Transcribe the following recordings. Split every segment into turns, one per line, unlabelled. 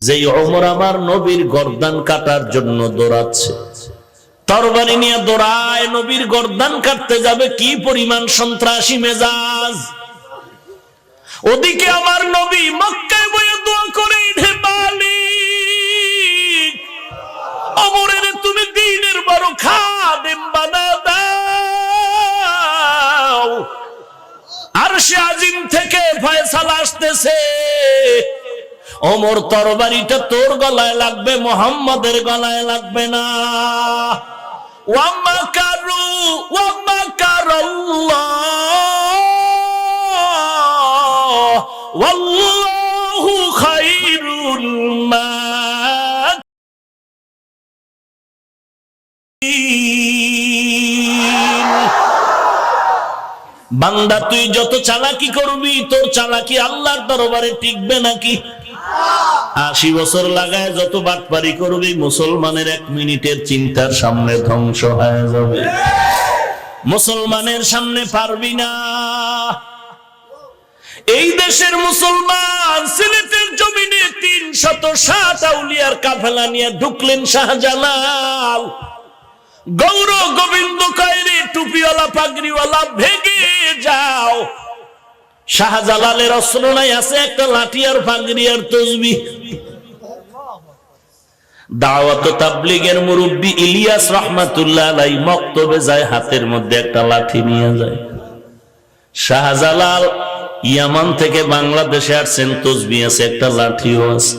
যেই ওমর আমার নবীর গর্দান কাটার জন্য দৌড়াচ্ছে, তরবারি নিয়ে দৌড়ায়, নবীর গর্দান কাটতে যাবে, কি পরিমাণ সন্ত্রাসী মেজাজ। ওদিকে আমার নবী মক্কায় বসে দোয়া করে, হে মালিক, ওমরের তুমি দ্বীনের বড় খাদেম বানা দাও। আরশে আজিম থেকে ফয়সালা আসতেছে, ওমর তরবারিটা তোর গলায় লাগবে, মুহাম্মাদের গলায় লাগবে না। ওয়া মাকারু ওয়া মাকারাল্লাহ ওয়াল্লাহু খায়রুল মাকিরিন। বান্দা তুই যত চালাকি করবি, তোর চালাকি আল্লাহর দরবারে টিকবে নাকি? 80 বছর লাগায় যত বাটপারি করবি, মুসলমানের 1 মিনিটের চিন্তার সামনে ধ্বংস হয়ে যাবে। মুসলমানের সামনে পারবি না। এই দেশের মুসলমান সিলেটের জমিনে 360 আউলিয়ার কাফেলা নিয়ে ঢুকলেন শাহজালাল। গৌর গোবিন্দ কয়রে টুপিওয়ালা পাগড়িওয়ালা ভেগে যাও। শাহজালালের অস্ত্র নাই, আছে একটা লাঠি আর পাগড়ি আর তসবিহ। দাওয়াত ও তাবলীগের মুরব্বী ইলিয়াস রাহমাতুল্লাহ আলাইহি মক্তবে যায়, হাতের মধ্যে একটা লাঠি নিয়ে যায়। শাহজালাল ইয়ামান থেকে বাংলাদেশে আসছেন, তসবিহ আছে, একটা লাঠিও আছে।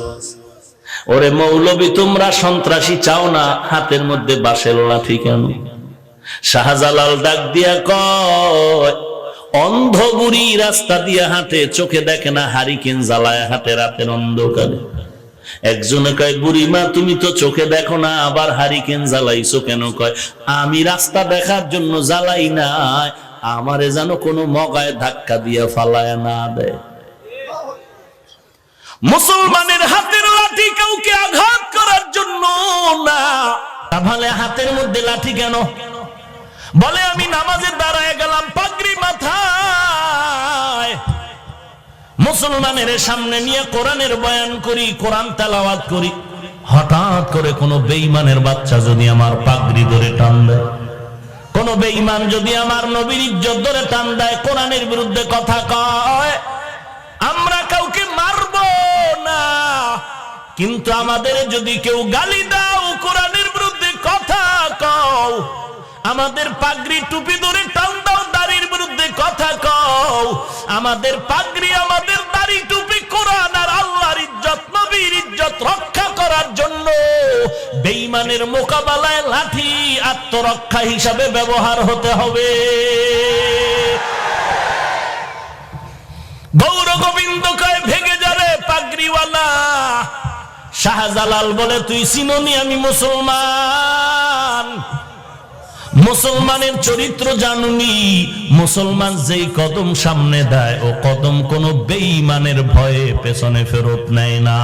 ওরে মৌলবী, তোমরা সন্ত্রাসী চাও না, হাতের মধ্যে বাঁশের লাঠি কেন? শাহজালাল ডাক দিয়া কয়, অন্ধ বুড়ি রাস্তা দিয়া হাঁটে, চোখে দেখে না, হারিকেন জ্বালায় হাঁটে রাতের অন্ধকারে। একজনে কয়, বুড়িমা তুমি তো চোখে দেখো না, আবার হারিকেন জ্বালাইছো কেন? কয়, আমি রাস্তা দেখার জন্য জ্বালাই না, আমারে যেন কোনো মগায় ধাক্কা দিয়া ফালায় না দেয়। মুসলমানের হাতের লাঠি কাউকে আঘাত করার জন্য না। তাহলে হাতের মধ্যে লাঠি কেন? বলে, আমি নামাজের দাঁড়ায় গেলাম, পাগড়ি মাথায়, মুসলমানের সামনে নিয়ে কোরআনের বয়ান করি, কোরআন তেলাওয়াত করি। হঠাৎ করে কোন বেঈমানের বাচ্চা যদি আমার পাগড়ি ধরে টান দেয়, কোন বেঈমান যদি আমার নবীর ইজ্জত ধরে টান দেয়, কোরআনের বিরুদ্ধে কথা কয়, আমরা কাউকে মারব না, কিন্তু আমাদের যদি কেউ গালি দাও, কোরআনের বিরুদ্ধে কথা কও, আমাদের পাগড়ি টুপি ধরে টান দাও, দাড়ির বিরুদ্ধে কথা কও, আমাদের পাগড়ি, আমাদের দাড়ি, টুপি কোরআন আর আল্লাহর ইজ্জত, নবীর ইজ্জত রক্ষা করার জন্য বেঈমানের মোকাবেলায় লাঠি আত্মরক্ষা হিসাবে ব্যবহার হতে হবে। গৌর গোবিন্দ কয়, ভেগে যাবে পাগড়িওয়ালা। শাহজালাল বলে, তুই চিননি আমি মুসলমান? মুসলমানের চরিত্র জানুনি? মুসলমান যেই কদম সামনে দেয়, ও কদম কোন বেঈমানের ভয়ে পেছনে ফেরত নেয় না।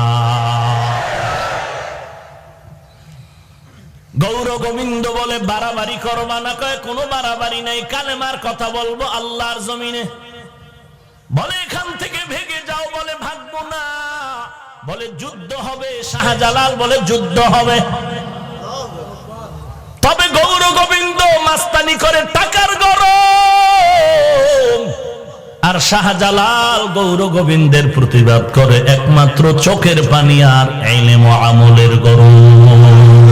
গৌর গোবিন্দ বলে, বাড়াবাড়ি করবা না? কয়, কোনো বাড়াবাড়ি নাই, কালেমার কথা বলবো আল্লাহর জমিনে। বলে, এখান থেকে ভেগে যাও। বলে, ভাগবো না। বলে, যুদ্ধ হবে। শাহজালাল বলে, যুদ্ধ হবে, তবে গৌর গোবিন্দ মাস্তানি করে, টাকার গরম। আর শাহজালাল গৌর গোবিন্দের প্রতিবাদ করে একমাত্র চোখের পানি আর ইলম ও আমলের গরম।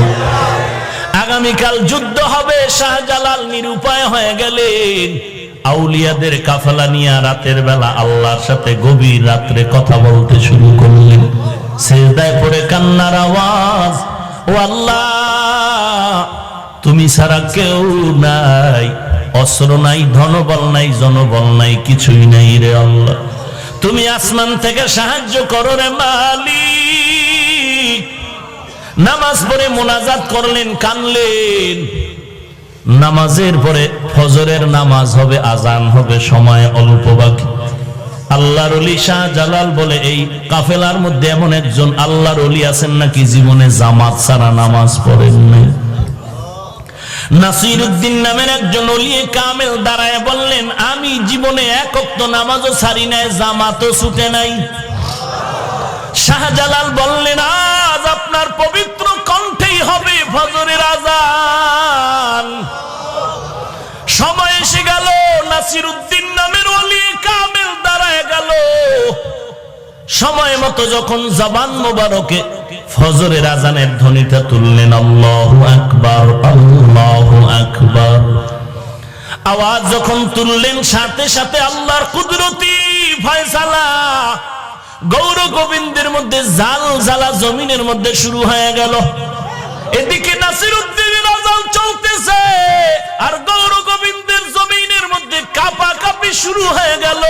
আগামীকাল যুদ্ধ হবে। শাহজালাল নিরুপায় হয়ে গেলেন। আউলিয়াদের কাফেলা নিয়ে রাতের বেলা আল্লাহর সাথে গভীর রাত্রে কথা বলতে শুরু করলেন। সিজদায় পড়ে কান্নার আওয়াজ, ও আল্লাহ, তুমি ছাড়া কেউ নাই, অস্ত্র নাই, ধনবল নাই, জনবল নাই, কিছুই নাই রে আল্লাহ। তুমি আসমান থেকে সাহায্য করো রে মালিক। নামাজ পড়ে মোনাজাত করলেন, কানলেন। নামাজের পরে ফজরের নামাজ হবে, আজান হবে, সময় অল্প বাকি। আল্লাহর ওলি শাহজালাল বলে, এই কাফেলার মধ্যে এমন একজন আল্লাহর ওলি আছেন নাকি জীবনে জামাত ছাড়া নামাজ পড়েন নাই? নাসিরউদ্দিন নামের একজন ওলিয়ে কামেল দাঁড়ায় বললেন, আমি জীবনে এক ওয়াক্ত নামাজও ছাড়ি নাই, জামাতও ছুটে নাই। শাহজালাল বললেন, আজ আপনার পবিত্র কণ্ঠেই হবে ফজরের আযান। সময় এসে গেল, নাসিরউদ্দিন নামের ওলি কামেল দাঁড়ায় গেল। সময় মতো যখন জবান মোবারকে ফজরের আযানের ধ্বনিটা তুললেন, আল্লাহু আকবার, আল্লাহু আকবার, আওয়াজ যখন তুললেন, সাথে সাথে আল্লাহর কুদরতি ফয়সালা গৌর গোবিন্দের মধ্যে জাল জ্বালা জমিনের মধ্যে শুরু হয়ে গেল। এদিকে নাসিরউদ্দিনের আযান চলতেছে, আর গৌর গোবিন্দের জমিনের মধ্যে কাঁপাকাঁপি শুরু হয়ে গেল।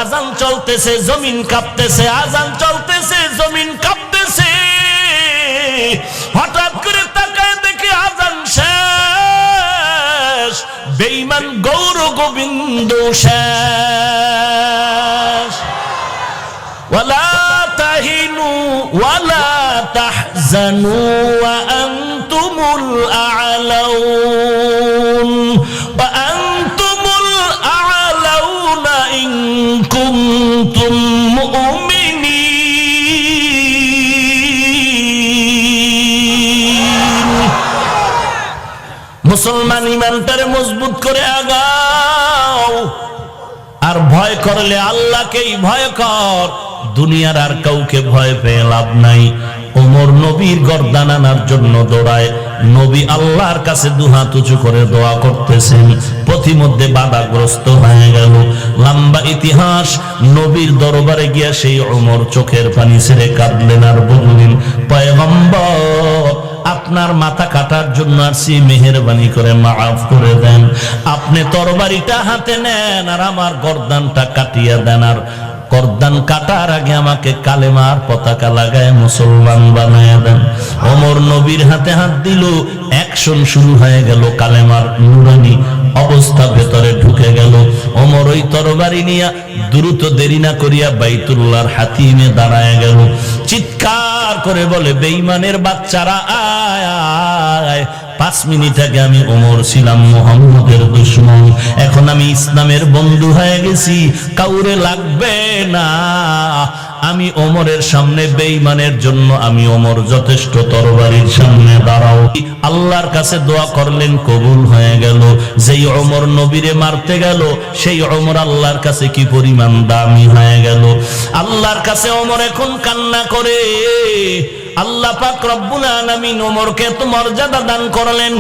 আযান চলতেছে, জমিন কাঁপতেছে, আযান চলতেছে, জমিন কাঁপতেছে। হঠাৎ করে তাকায় দেখে আযান শেষ, বেঈমান গৌর গোবিন্দ শেষ। ওয়ালা তাহিনু ওয়ালা তাহজানু ওয়া আনতুমুল আ'লাউন ওয়া আনতুমুল আ'লাউনা ইন কুনতুম মুমিনিন। মুসলমান ইমানটারে মজবুত করে আগাও, আর ভয় করলে আল্লাহকেই ভয় কর, দুনিয়ার আর কাউকে ভয় পেয়ে লাভ নাই। ওমর নবীর গর্দান আনার জন্য দৌড়ায়, নবী আল্লাহর কাছে দুহাত উঁচু করে দোয়া করতেছেন, পথিমধ্যে বাধাগ্রস্ত হয়ে গেল। লম্বা ইতিহাস, নবীর দরবারে গিয়া সেই ওমর চোখের পানি ছেড়ে কাঁদলেন আর বললেন, পয়গম্বর, আপনার মাথা কাটার জন্য আসছি, মেহেরবানি করে মাফ করে দেন। আপনি তরবারিটা হাতে নেন আর আমার গর্দানটা কাটিয়ে দেন, আর গর্দান কাটার আগে আমাকে কালেমার পতাকা লাগায় মুসলমান বানায় দেন। ওমর নবীর হাতে হাত দিল, অ্যাকশন শুরু হয়ে গেল, কালেমার নুরানি অবস্থা ভেতরে ঢুকে গেল। ওমর ওই তরবারি নিয়ে দ্রুত দেরি না করিয়া বাইতুল্লাহর হাতিমে দাঁড়ায় গেল। চিৎকার করে বলে, বেঈমানের বাচ্চারা আয় আয়, 5 মিনিট আগে আমি ওমর ছিলাম মুহাম্মদের দুশমন, এখন আমি ইসলামের বন্ধু হয়ে গেছি, কাউরে লাগবে না। আমি ওমরের সামনে বেঈমানের জন্য আমি ওমর যথেষ্ট, তরবারির সামনে দাঁড়াও। আল্লাহর কাছে দোয়া করলেন, কবুল হয়ে গেল। যেই ওমর নবীরে মারতে গেল, সেই ওমর আল্লাহর কাছে কি পরিমাণ দামি হয়ে গেল। আল্লাহর কাছে ওমর এখন কান্না করে। আল্লাহ পাক রব্বুল আলামিন ওমরকে এত মর্যাদা দান করলেন।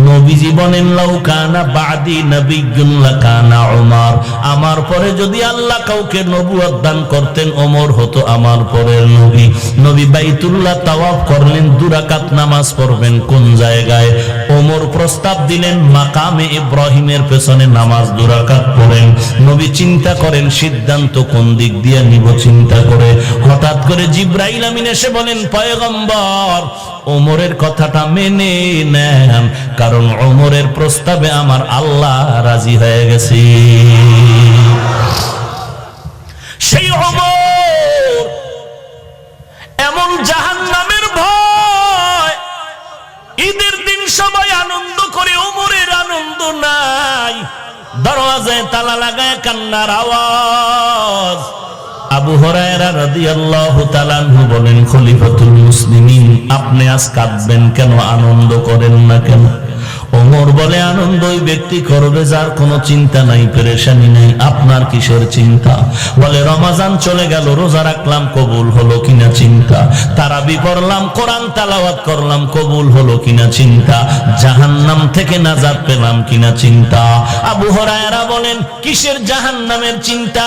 নবীজি বলেন, লাউ কানা বাদি নবিয়্যুন লাকানা ওমর, আমার পরে যদি আল্লাহ কাউকে নবুয়ত দান করতেন, ওমর হতো আমার পরের নবী। নবী বাইতুল্লাহ তাওয়াফ করলেন, 2 রাকাত নামাজ পড়বেন কোন জায়গায়? ওমর প্রস্তাব দিলেন, মাকামে ইব্রাহিমের পেছনে নামাজ 2 রাকাত পড়েন। নবী চিন্তা করেন, সিদ্ধান্ত কোন দিক দিয়ে নিব চিন্তা করে। হঠাৎ করে জিবরাইল আমিন এসে বলেন, পয়গম্বর, ওমরের কথাটা মেনে নেন, কারণ ওমরের প্রস্তাবে আমার আল্লাহ রাজি হয়ে গেছে। সেই ওমর এমন জাহান্নামের ভয়, ঈদের দিন সবাই আনন্দ করে, ওমরের আনন্দ নাই। দরওয়াজায় তালা লাগায় কান্নার আওয়াজ। আবু হুরায়রা রাদিয়াল্লাহু তাআলা আনহু বলেন, খলিফাতুল মুসলিমিন, আপনি আজ কাঁদবেন কেন, আনন্দ করেন না কেন? ওমর বলে, আনন্দ ওই ব্যক্তি করবে যার কোনো চিন্তা নাই, পেরেশানি নেই। আপনার কিসের চিন্তা? বলে, রমাজান চলে গেল, রোজা রাখলাম, কবুল হলো কিনা চিন্তা। তারাবি পড়লাম, কোরআন তেলাওয়াত করলাম, কবুল হলো কিনা চিন্তা। জাহান্নাম থেকে নাজাত পেলাম কিনা চিন্তা। আবু হুরায়রা বলেন, কিসের জাহান্নামের চিন্তা?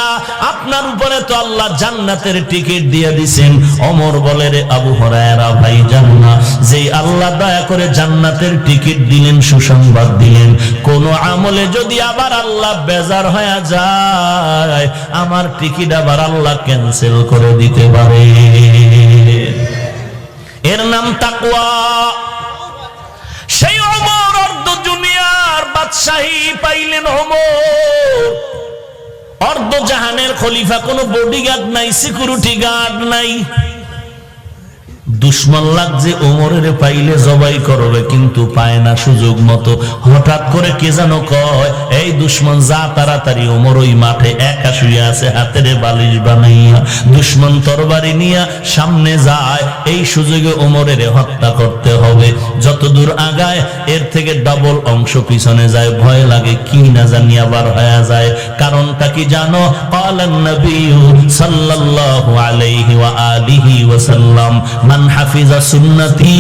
আপনার উপরে তো আল্লাহ জান্নাতের টিকিট দিয়ে দিয়েছেন। ওমর বলে, রে আবু হুরায়রা ভাই, জান্নাত যেই আল্লাহ দয়া করে জান্নাতের টিকিট দিলেন, সুসংবাদ দিলেন, কোন আমলে যদি আবার আল্লাহ বেজার হয়ে যায়, আমার টিকিট আবার আল্লাহ ক্যান্সেল করে দিতে পারে। এর নাম তাকওয়া। সেই ওমর অর্ধ দুনিয়ার বাদশাহী পাইলেন। ওমর অর্ধ জাহানের খলিফা, কোনো বডিগার্ড নাই, সিকিউরিটি গার্ড নাই। দুশ্মন লাগছে ওমরের পাইলে জবাই করবে, কিন্তু পায় না সুযোগ মতো। হঠাৎ করে কে যেন কয়, এই দুশ্মন যা তাড়াতাড়ি, ওমর ওই মাঠে একা শুয়ে আছে হাতের বালিশ বানাইয়া। দুশ্মন তরবারি নিয়ে সামনে যায়, এই সুযোগে ওমরের হত্যা করতে হবে। যত দূর আগায় এর থেকে ডাবল অংশ পিছনে যায়, ভয় লাগে কি না জানি আবার হয়ে যায়। কারণটা কি জানো? ক্বালান নবী সাল্লাল্লাহু আলাইহি ওয়া আলিহি ওয়াসাল্লাম, মান হাফিজা সুন্নতি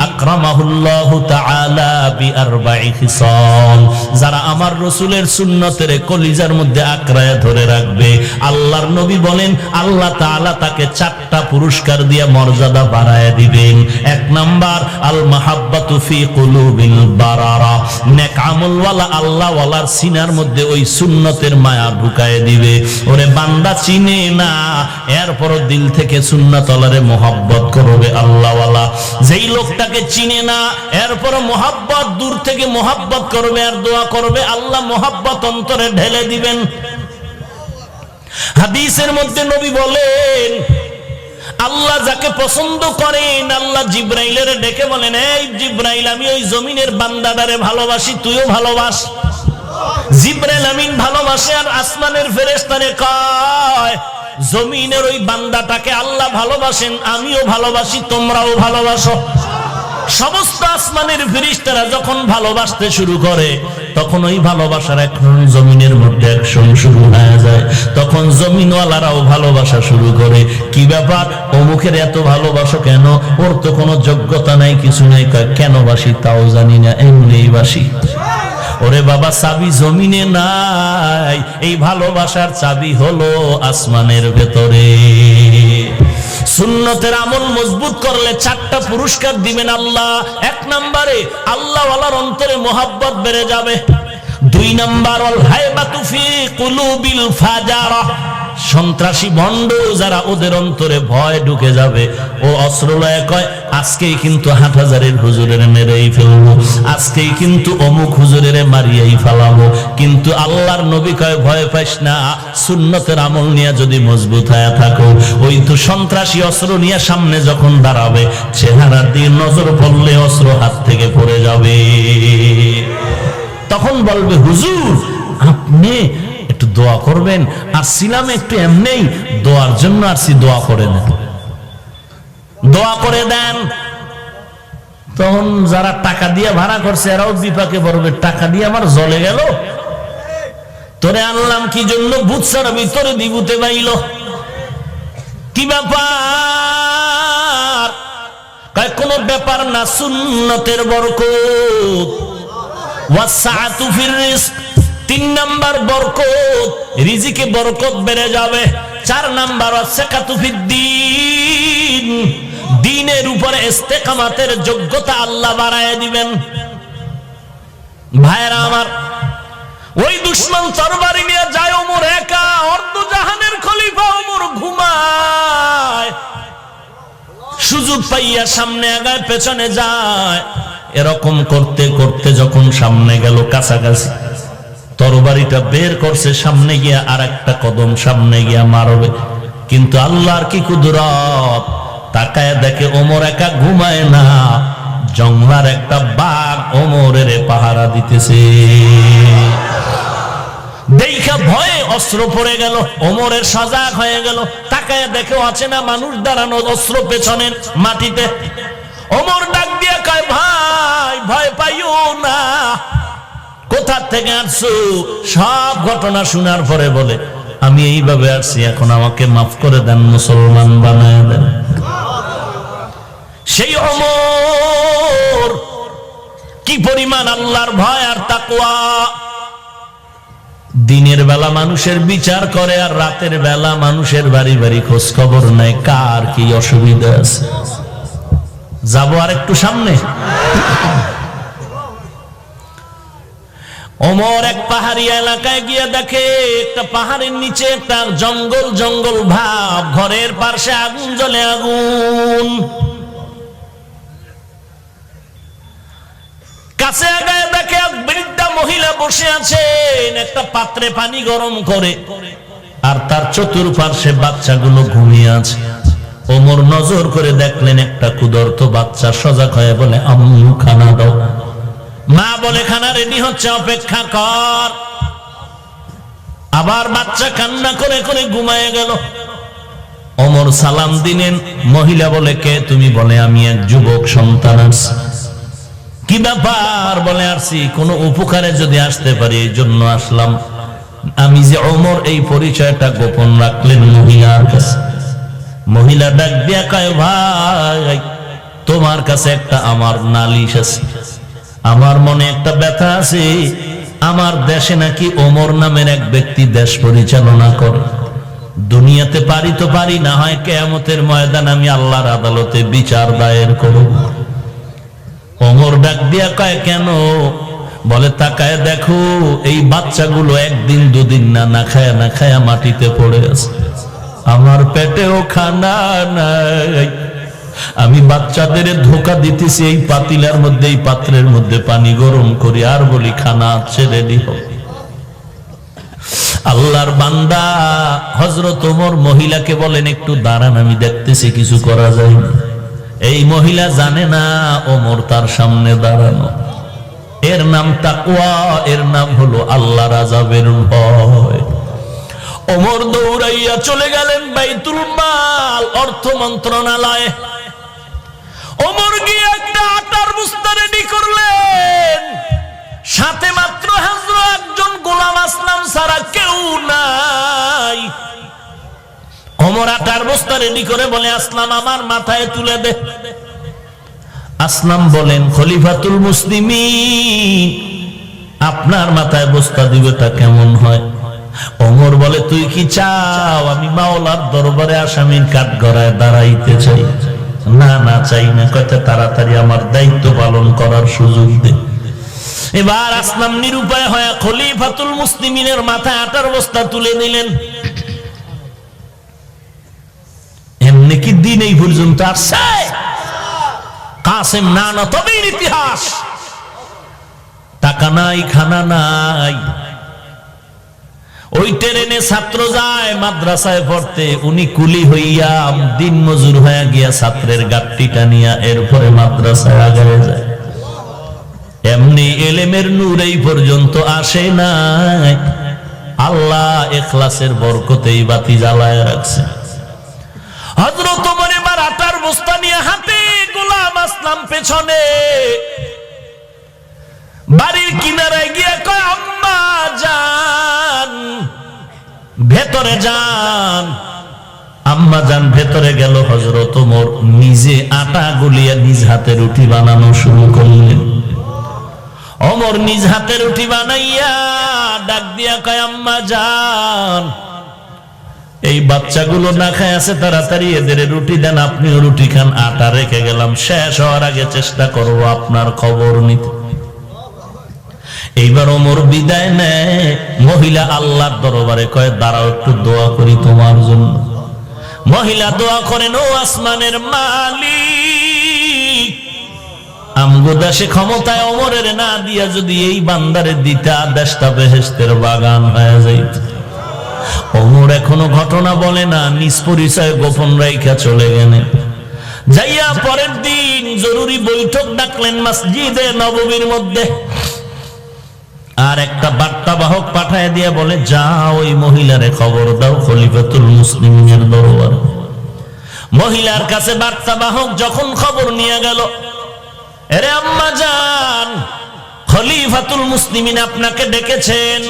আকরামাহুল্লাহু তাআলা বিআরবা'i খিসাল। যারা আমার রাসূলের সুন্নতের কলিজার মধ্যে আঁকড়ায় ধরে রাখবে, আল্লাহর নবী বলেন আল্লাহ তাআলা তাকে 4টা পুরস্কার দিয়ে মর্যাদা বাড়ায় দিবেন। 1 নাম্বার, আল মাহাব্বাতু ফি কুলুবিল বারারা, নেক আমলওয়ালা আল্লাহওয়ালার সিনার মধ্যে ওই সুন্নতের মায়া ঢুকায় দিবে। ওরে বান্দা চিনে না, এরপর দিল থেকে সুন্নাতওয়ালারে মহব্বত করবে আল্লাহওয়ালা। যেই লোকটাকে চিনে না, এরপর মহব্বত, দূর থেকে মহব্বত করবে আর দোয়া করবে, আল্লাহ মহব্বত অন্তরে ঢেলে দিবেন। হাদিসের মধ্যে নবী বলেন, আল্লাহ যাকে পছন্দ করেন, আল্লাহ জিব্রাইলের ডেকে বলেন, এই জিব্রাইল, আমি ওই জমিনের বান্দাটারে ভালোবাসি, তুইও ভালোবাস। জিব্রাইল আমিন ভালোবাসে, আর আসমানের ফেরেশতারে কয়, জমিনের ওই বান্দাটাকে আল্লাহ ভালোবাসেন, আমিও ভালোবাসি, তোমরাও ভালোবাসো। সমস্ত আসমানের ফেরেশতারা যখন ভালোবাসতে শুরু করে, তখন ওই ভালোবাসার এখন জমিনের মধ্যে অ্যাকশন শুরু হয়ে যায়। তখন জমিনওয়ালারাও ভালোবাসা শুরু করে। কি ব্যাপার, অমুকের এত ভালোবাসো কেন? ওর তো কোনো যোগ্যতা নাই, কিছু নাই। কেন বাসি তাও জানি না, এমনিই বাসি। ওরে বাবা, চাবি জমিনে নাই, এই ভালোবাসার চাবি হলো আসমানের ভেতরে। সুন্নতের আমল মজবুত করলে 4টা পুরস্কার দিবেন আল্লাহ। 1 নম্বরে আল্লাহওয়ালার অন্তরে মোহাব্বত বেড়ে যাবে। 2 নম্বর, আল হায়বাতু ফি কুলুবিল ফাজারা, সন্ত্রাসী ভণ্ড যারা, ওদের অন্তরে ভয় ঢুকে যাবে। ও অস্ত্র লয়ে কয়, আজকেই কিন্তু হাটহাজারের হুজুরের মেরেই ফেলবো, আজকেই কিন্তু অমুক হুজুরের মারিয়াই ফেলাবো। কিন্তু আল্লাহর নবী কয়, ভয় পাইস না, সুন্নতের আমল নিয়ে যদি মজবুত হয়ে থাকো, ওই তো সন্ত্রাসী অস্ত্র নিয়ে সামনে যখন দাঁড়াবে, চেহারার দিকে নজর পড়লে অস্ত্র হাত থেকে পড়ে যাবে। তখন বলবে, হুজুর আপনি একটু দোয়া করবেন। আর ছিলাম একটু এমনি, দোয়ার জন্য আসছি, দোয়া করে দেন, দোয়া করে দেন। তখন যারা টাকা দিয়ে ভাড়া করছে, এরাও বিপাকে পড়বে, টাকা দিয়ে আমার জ্বলে গেল, তোরে আনলাম কি জন্য? ভূত ছাড়া ভিতরে দিবুতে পাইল। কি ব্যাপার? কোনো ব্যাপার না, সুন্নতের বরকত। ওয়াসআতু ফির রিজক, 3 নাম্বার বরকত, রিজিকে বরকত বেড়ে যাবে। 4 নাম্বার, ওয়াসসাকাতু ফিদ্দীন, দ্বীনের উপরে ইস্তেকামাতের যোগ্যতা আল্লাহ বাড়ায় দিবেন। ভাইরা আমার, ওই দুশমন তরবারি নিয়ে যায়, ওমর একা, অর্ধ জাহানের খলিফা ওমর ঘুমায়। সুযোগ পাইয়া সামনে আগায়, পেছনে যায়। এরকম করতে করতে যখন সামনে গেল, কাছাকাছি, তরবারিটা বের করছে, সামনে গিয়া আর একটা কদম সামনে গিয়া মারবে। কিন্তু আল্লাহর কি কুদরত, তাকায় দেখে ওমর একা ঘুমায় না, জঙ্গলার একটা বাঘ ওমরের পাহারা দিতেছে। দেখা ভয়ে অস্ত্র পড়ে গেল, ওমরের সজাগ হয়ে গেল। তাকায় দেখে আছে না মানুষ দাঁড়ানো, অস্ত্র পেছনের মাটিতে। ওমর ডাক দিয়ে কয়, ভাই ভয় পাইও না, কোথা থেকে আসছো? সব ঘটনা শোনার পরে বলে, আমি এইভাবে আসছি, এখন আমাকে মাফ করে দেন, মুসলমান বানায় দেন। সেই ওমর কি পরিমাণ আল্লাহর ভয় আর তাকওয়া! দিনের বেলা মানুষের বিচার করে, আর রাতের বেলা মানুষের বাড়ি বাড়ি খোঁজ খবর নেয়, কার কি অসুবিধা আছে। যাবো আর একটু সামনে। ওমর এক পাহাড়ি এলাকায় গিয়ে দেখে, একটা পাহাড়ের নিচে একটা জঙ্গল জঙ্গল ভাব, ঘরের পাশে আগুন জ্বলে, আগুন। কাছে আগায় দেখে এক বৃদ্ধা মহিলা বসে আছেন, একটা পাত্রে পানি গরম করে, আর তার চতুর্পার্শ্বে বাচ্চাগুলো ঘুমিয়ে আছে। ওমর নজর করে দেখলেন একটা ক্ষুধার্ত বাচ্চা সজাগ হয়ে বলে, আম্মু খানা দাও। মা বলে, খানা রেডি হচ্ছে, অপেক্ষা কর। আবার বাচ্চা কান্না করে করে ঘুমায় গেল। ওমর সালাম দিলেন। মহিলা বলে, কে তুমি? বলে, আমি এক যুবক সন্তান আসছি। কি ব্যাপার? বলে, আসছি কোন উপকারে যদি আসতে পারি এই জন্য আসলাম। আমি যে ওমর, এই পরিচয়টা গোপন রাখলেন মহিলার কাছে। মহিলা ডাক দিয়া কয়, ভাই তোমার কাছে একটা আমার নালিশ আছে, আমার মনে একটা ব্যথা আছে। আমার দেশে নাকি ওমর নামের এক ব্যক্তি দেশ পরিচালনা করে। দুনিয়াতে পারি তো পারি, না হয় কিয়ামতের ময়দান আমি আল্লাহর আদালতে বিচার দায়ের করব। ওমর ডাক দিয়া কয়, কেন? বলে, তাকায় দেখো এই বাচ্চাগুলো একদিন দুদিন না খায়া না খায়া মাটিতে পড়ে আছে, আমার পেটেও খানা নাই। আমি বাচ্চাদের ধোকা দিতেছি এই পাতিলার মধ্যে, এই পাত্রের মধ্যে পানি গরম করি আর বলি খানা আছে, রেডি হোক। আল্লাহর বান্দা হযরত ওমর মহিলাকে বলেন, একটু দাঁড়ান, আমি দেখতেছি কিছু করা যায় না। এই মহিলা জানে না ওমর তার সামনে দাঁড়ানো। এর নাম তাকওয়া, এর নাম হলো আল্লাহর আযাবের ভয়। ওমর দৌড়াইয়া চলে গেলেন বাইতুল মাল, অর্থ মন্ত্রণালয়ে। ওমর গিয়ে একটা আটার বস্তা রেডি করলেন, সাথে মাত্র হযরত একজন গোলাম আসলাম ছাড়া কেউ নাই। ওমর আটার বস্তা রেডি করে বলে, আসলাম আমার মাথায় তুলে দে। আসলাম বলেন, খলিফাতুল মুসলিমিন আপনার মাথায় বস্তা দিবেটা কেমন হয়? ওমর বলে, তুই কি চাও আমি মাওলার দরবারে আসামির কাঠগড়ায় দাঁড়াইতে চাই? না না, চাই না। কয়টা তাড়াতাড়ি আমার দায়িত্ব পালন করার সুযোগ দে। এবার আসলাম নিরুপায় হয়ে খলিফাতুল মুসলিমিনের মাথায় আটার বস্তা তুলে দিলেন। এমনি কি দিন এই পর্যন্ত আসছে? কাসেম না না, তবেই ইতিহাস। টাকা নাই, খানা নাই। ওই ট্রেনে ছাত্র যায় মাদ্রাসায় পড়তে, উনি কুলি হইয়া দিন মজুর হয়ে গিয়া ছাত্রের গাট্টিটা নিয়া এরপরে মাদ্রাসায় আগায় যায়। এমনি এলেমের নূর এই পর্যন্ত আসে নাই। আল্লাহ ইখলাসের বরকতেই বাতি জ্বালায় রাখছে। হযরত ওমর এবার আটার বস্তা নিয়ে হাতে, গোলাম আসলাম পেছনে। বাড়ির কিনারায় গিয়ে কয়, আম্মা যান ভেতরে যান। আম্মা যান ভেতরে গেল। হযরত ওমর নিজে আটা গুলিয়ে নিজ হাতে রুটি বানানো শুরু করলেন। ওমর নিজ হাতে রুটি বানাইয়া ডাক দিয়া কয়, আম্মা যান এই বাচ্চাগুলো না খায় আছে, তাড়াতাড়ি এদের রুটি দেন, আপনিও রুটি খান। আটা রেখে গেলাম, শেষ হওয়ার আগে চেষ্টা করবো আপনার খবর নিতে। এইবার ওমর বিদায় নেয়। মহিলা আল্লাহর দরবারে কয়, দাঁড়াও একটু দোয়া করি তোমার জন্য। মহিলা দোয়া করেন, ও আসমানের মালিক, আমগো দেশে ক্ষমতায় ওমরের না দিয়া যদি এই বান্দারে দিতা, দেশটা বেহেশতের বাগান হয়ে যাইত। ওমর এখনো ঘটনা বলে না, নিজ পরিচয় গোপন রাইখা চলে গেলেন। যাইয়া পরের দিন জরুরি বৈঠক ডাকলেন মসজিদে নববীর মধ্যে। আর একটা বার্তাবাহক পাঠায় দিয়া বলে, যাও ওই মহিলারে খবর দাও খলিফাতুল মুসলিমিনের দরবারে। মহিলার কাছে বার্তাবাহক যখন খবর নিয়ে গেল, আরে আম্মা জান, খলিফাতুল মুসলিমিন আপনাকে ডেকেছেন।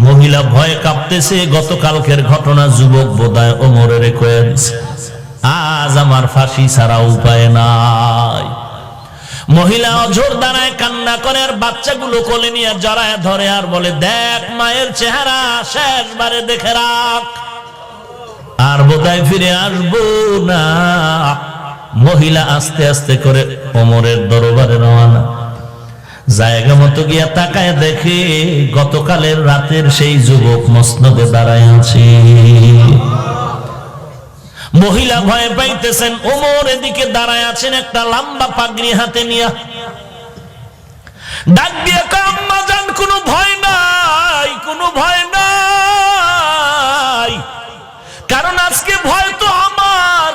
মহিলা ভয়ে কাঁপতেছে, গতকালকের ঘটনা যুবক বোধহয় ওমরের কয়ে দিছে, আজ আমার ফাঁসি ছাড়া উপায় নাই। মহিলা অঝোর দাঁড়ায় কান্না করে, আর বাচ্চাগুলো কোলে নিয়ে জড়ায় ধরে আর বলে, দেখ মায়ের চেহারা শেষবারে দেখে রাখ, আর বোধহয় ফিরে আসবো না। মহিলা আস্তে আস্তে করে ওমরের দরবারে রওনা। জায়গা মতো গিয়া তাকায় দেখে গতকালের রাতের সেই যুবক মসনদে দাঁড়ায় আছে। মহিলা ভয় পাইতেছেন। ওমর এদিকে দাঁড়ায় আছেন একটা লম্বা পাগড়ি হাতে নিয়া। ডাক দিয়ে আম্মা জান, কোনো ভয় নাই, কোনো ভয় নাই, কারণ আজকে ভয় তো আমার,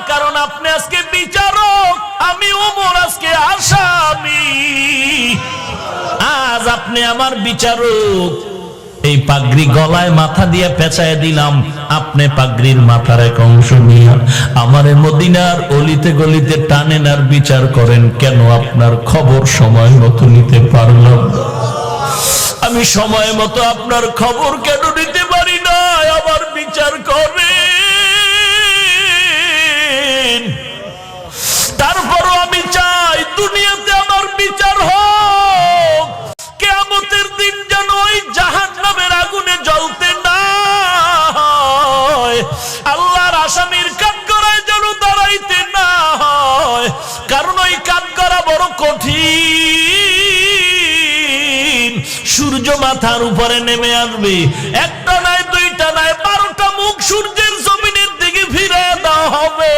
আপনি আমার বিচারক। এই পাগড়ি গলায় মাথা দিয়ে পেঁচায় দিলাম, আপনি পাগড়ির মাথার এক অংশ নিয়ে আমারে মদিনার অলিতে গলিতে টানেন আর বিচার করেন। কেন? আপনার খবর সময় মতো নিতে পারলাম না। আমি সময় মতো আপনার খবর কেন নিতে পারি না? আমার বিচার করেন। তারপরও আমি চাই দুনিয়াতে আমার বিচার হোক, কিয়ামতের দিন যেন ওই জাহান্নামের আগুনে জ্বলতে না হয়, আল্লাহর আসামির কাঠগড়ায় যেন দাঁড়াইতে না হয়। কারণ ওই কাঠগড়া বড় কঠিন। সূর্য মাথার উপরে নেমে আসবে, একটা নয়, দুইটা নয়, 12টা মুখ সূর্যের জমিনের দিকে ফিরে দেওয়া হবে।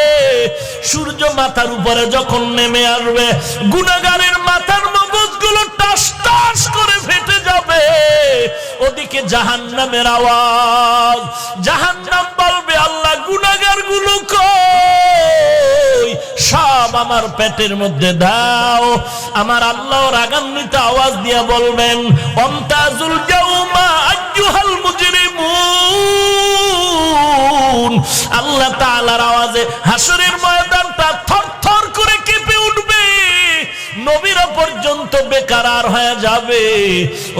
সূর্য মাথার উপরে যখন নেমে আসবে, গুনাহগারের মাথার মগজগুলো টাস টাস করে ফেটে যাবে। ওদিকে জাহান্নামের আওয়াজ। জাহান্নাম বলবে, আল্লাহ গুনাহগার গুলো কই? সব আমার পেটের মধ্যে দাও। আমার আল্লাহ রাগান্বিত আওয়াজ দিয়ে বলবেন, অমতাজুল ইয়াউমা আইয়ুহাল মুজরিমুন। আল্লাহ তাআলার আওয়াজে হাসরের ময়দানটা থরথর করে কেঁপে উঠবে, নবীরা পর্যন্ত বেকারার হয়ে যাবে।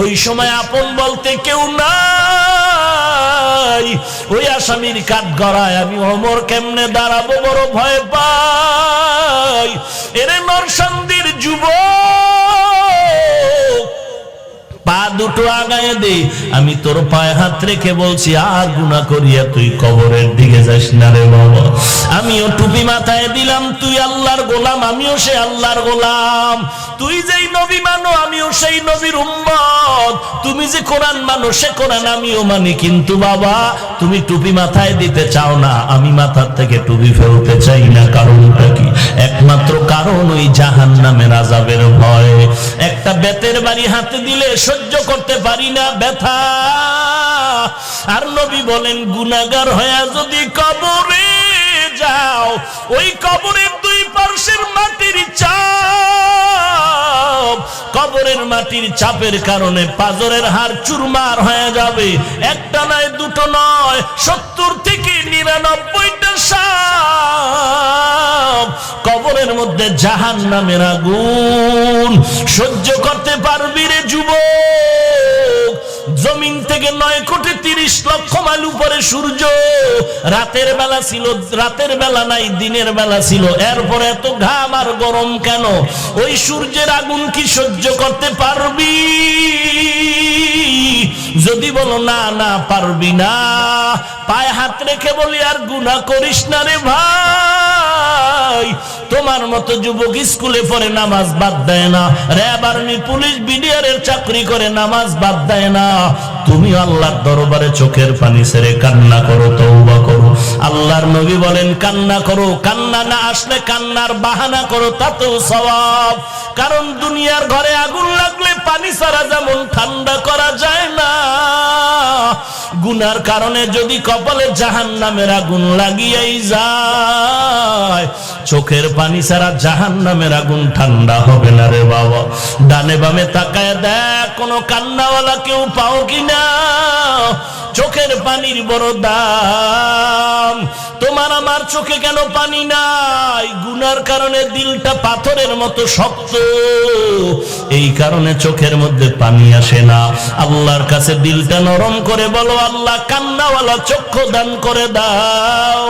ওই সময় আপন বলতে কেউ নাই। ওই আসামির কাঠগড়ায় আমি ওমর কেমনে দাঁড়াবো, বড় ভয় পাই। এরে নরসন্দির যুবক, পা দুটো আগায় দে। আমি তোর পায়ে হাত রেখে বলছি, আর গুনাহ করিয়া তুই কবরের দিকে যাস না রে বাবা। আমিও টুপি মাথায় দিলাম, তুই আল্লাহর গোলাম, আমিও সে আল্লাহর গোলাম। তুই যেই নবী মানো, আমিও সেই নবীর উম্মত। তুমি যে কোরআন মানো, সে কোরআন আমিও মানি। কিন্তু বাবা, তুমি টুপি মাথায় দিতে চাও না, আমি মাথার থেকে টুপি ফেলতে চাই না। কারণটা কি? একমাত্র কারণ ওই জাহান্নামের আযাবের ভয়। একটা বেতের বাড়ি হাতে দিলে সহ্য করতে পারি না ব্যথা। আর নবী বলেন, গুনাহগার হয়ে যদি কবরে যাও, ওই কবরের দুই পার্শ্বের মাটির চাপ, কবরের মাটির চাপের কারণে পাজরের হাড় চুরমার হয়ে যাবে। একটা নয়, দুটো নয়, 70 থেকে 99টা সাপ কবরের মধ্যে জাহান্নামের আগুন। সহ্য করতে পারবি রে যুবক? জমিন থেকে 9,30,00,000 মাইল উপরে সূর্য। রাতের বেলা ছিল, রাতের বেলা নাই, দিনের বেলা ছিল। এরপরে এত ঘাম আর গরম কেন? ওই সূর্যের আগুন কি সহ্য করতে পারবি? যদি বলো না, না পারবি না, পায়ে হাত রেখে বলি, আর গুনাহ করিস না রে ভাই। তোমার মতো যুবক স্কুলে পড়ে নামাজ বাদ দেয় না, র্যাব, আর্মি, পুলিশ, বিডিআরের চাকরি করে নামাজ বাদ দেয় না। তুমি আল্লাহর দরবারে চোখের পানি ছেড়ে কান্না করো, তওবা করো। আল্লাহর নবী বলেন, কান্না করো, কান্না না আসলে কান্নার বাহানা করো, তাতেও সওয়াব। কারণ দুনিয়ার ঘরে আগুন লাগলে পানি ছাড়া যেমন ঠান্ডা করা যায় না, গুনার কারণে যদি কপালে জাহান্নামের আগুন লাগিয়াই যায়, চোখের পানি ছাড়া জাহান্নামের আগুন ঠান্ডা হবে না রে বাবা। ডানে বামে তাকায় দেখ, কোনো কান্নাওয়ালা কেউ পাও কিনা? চোখের পানির বড় দাম। তোমার আমার চোখে কেন পানি নাই? গুনার কারণে দিলটা পাথরের মতো শক্ত, এই কারণে চোখের মধ্যে পানি আসে না। আল্লাহর কাছে দিলটা নরম করে বলো, আল্লাহ কান্নাওয়ালা চক্ষু দান করে দাও,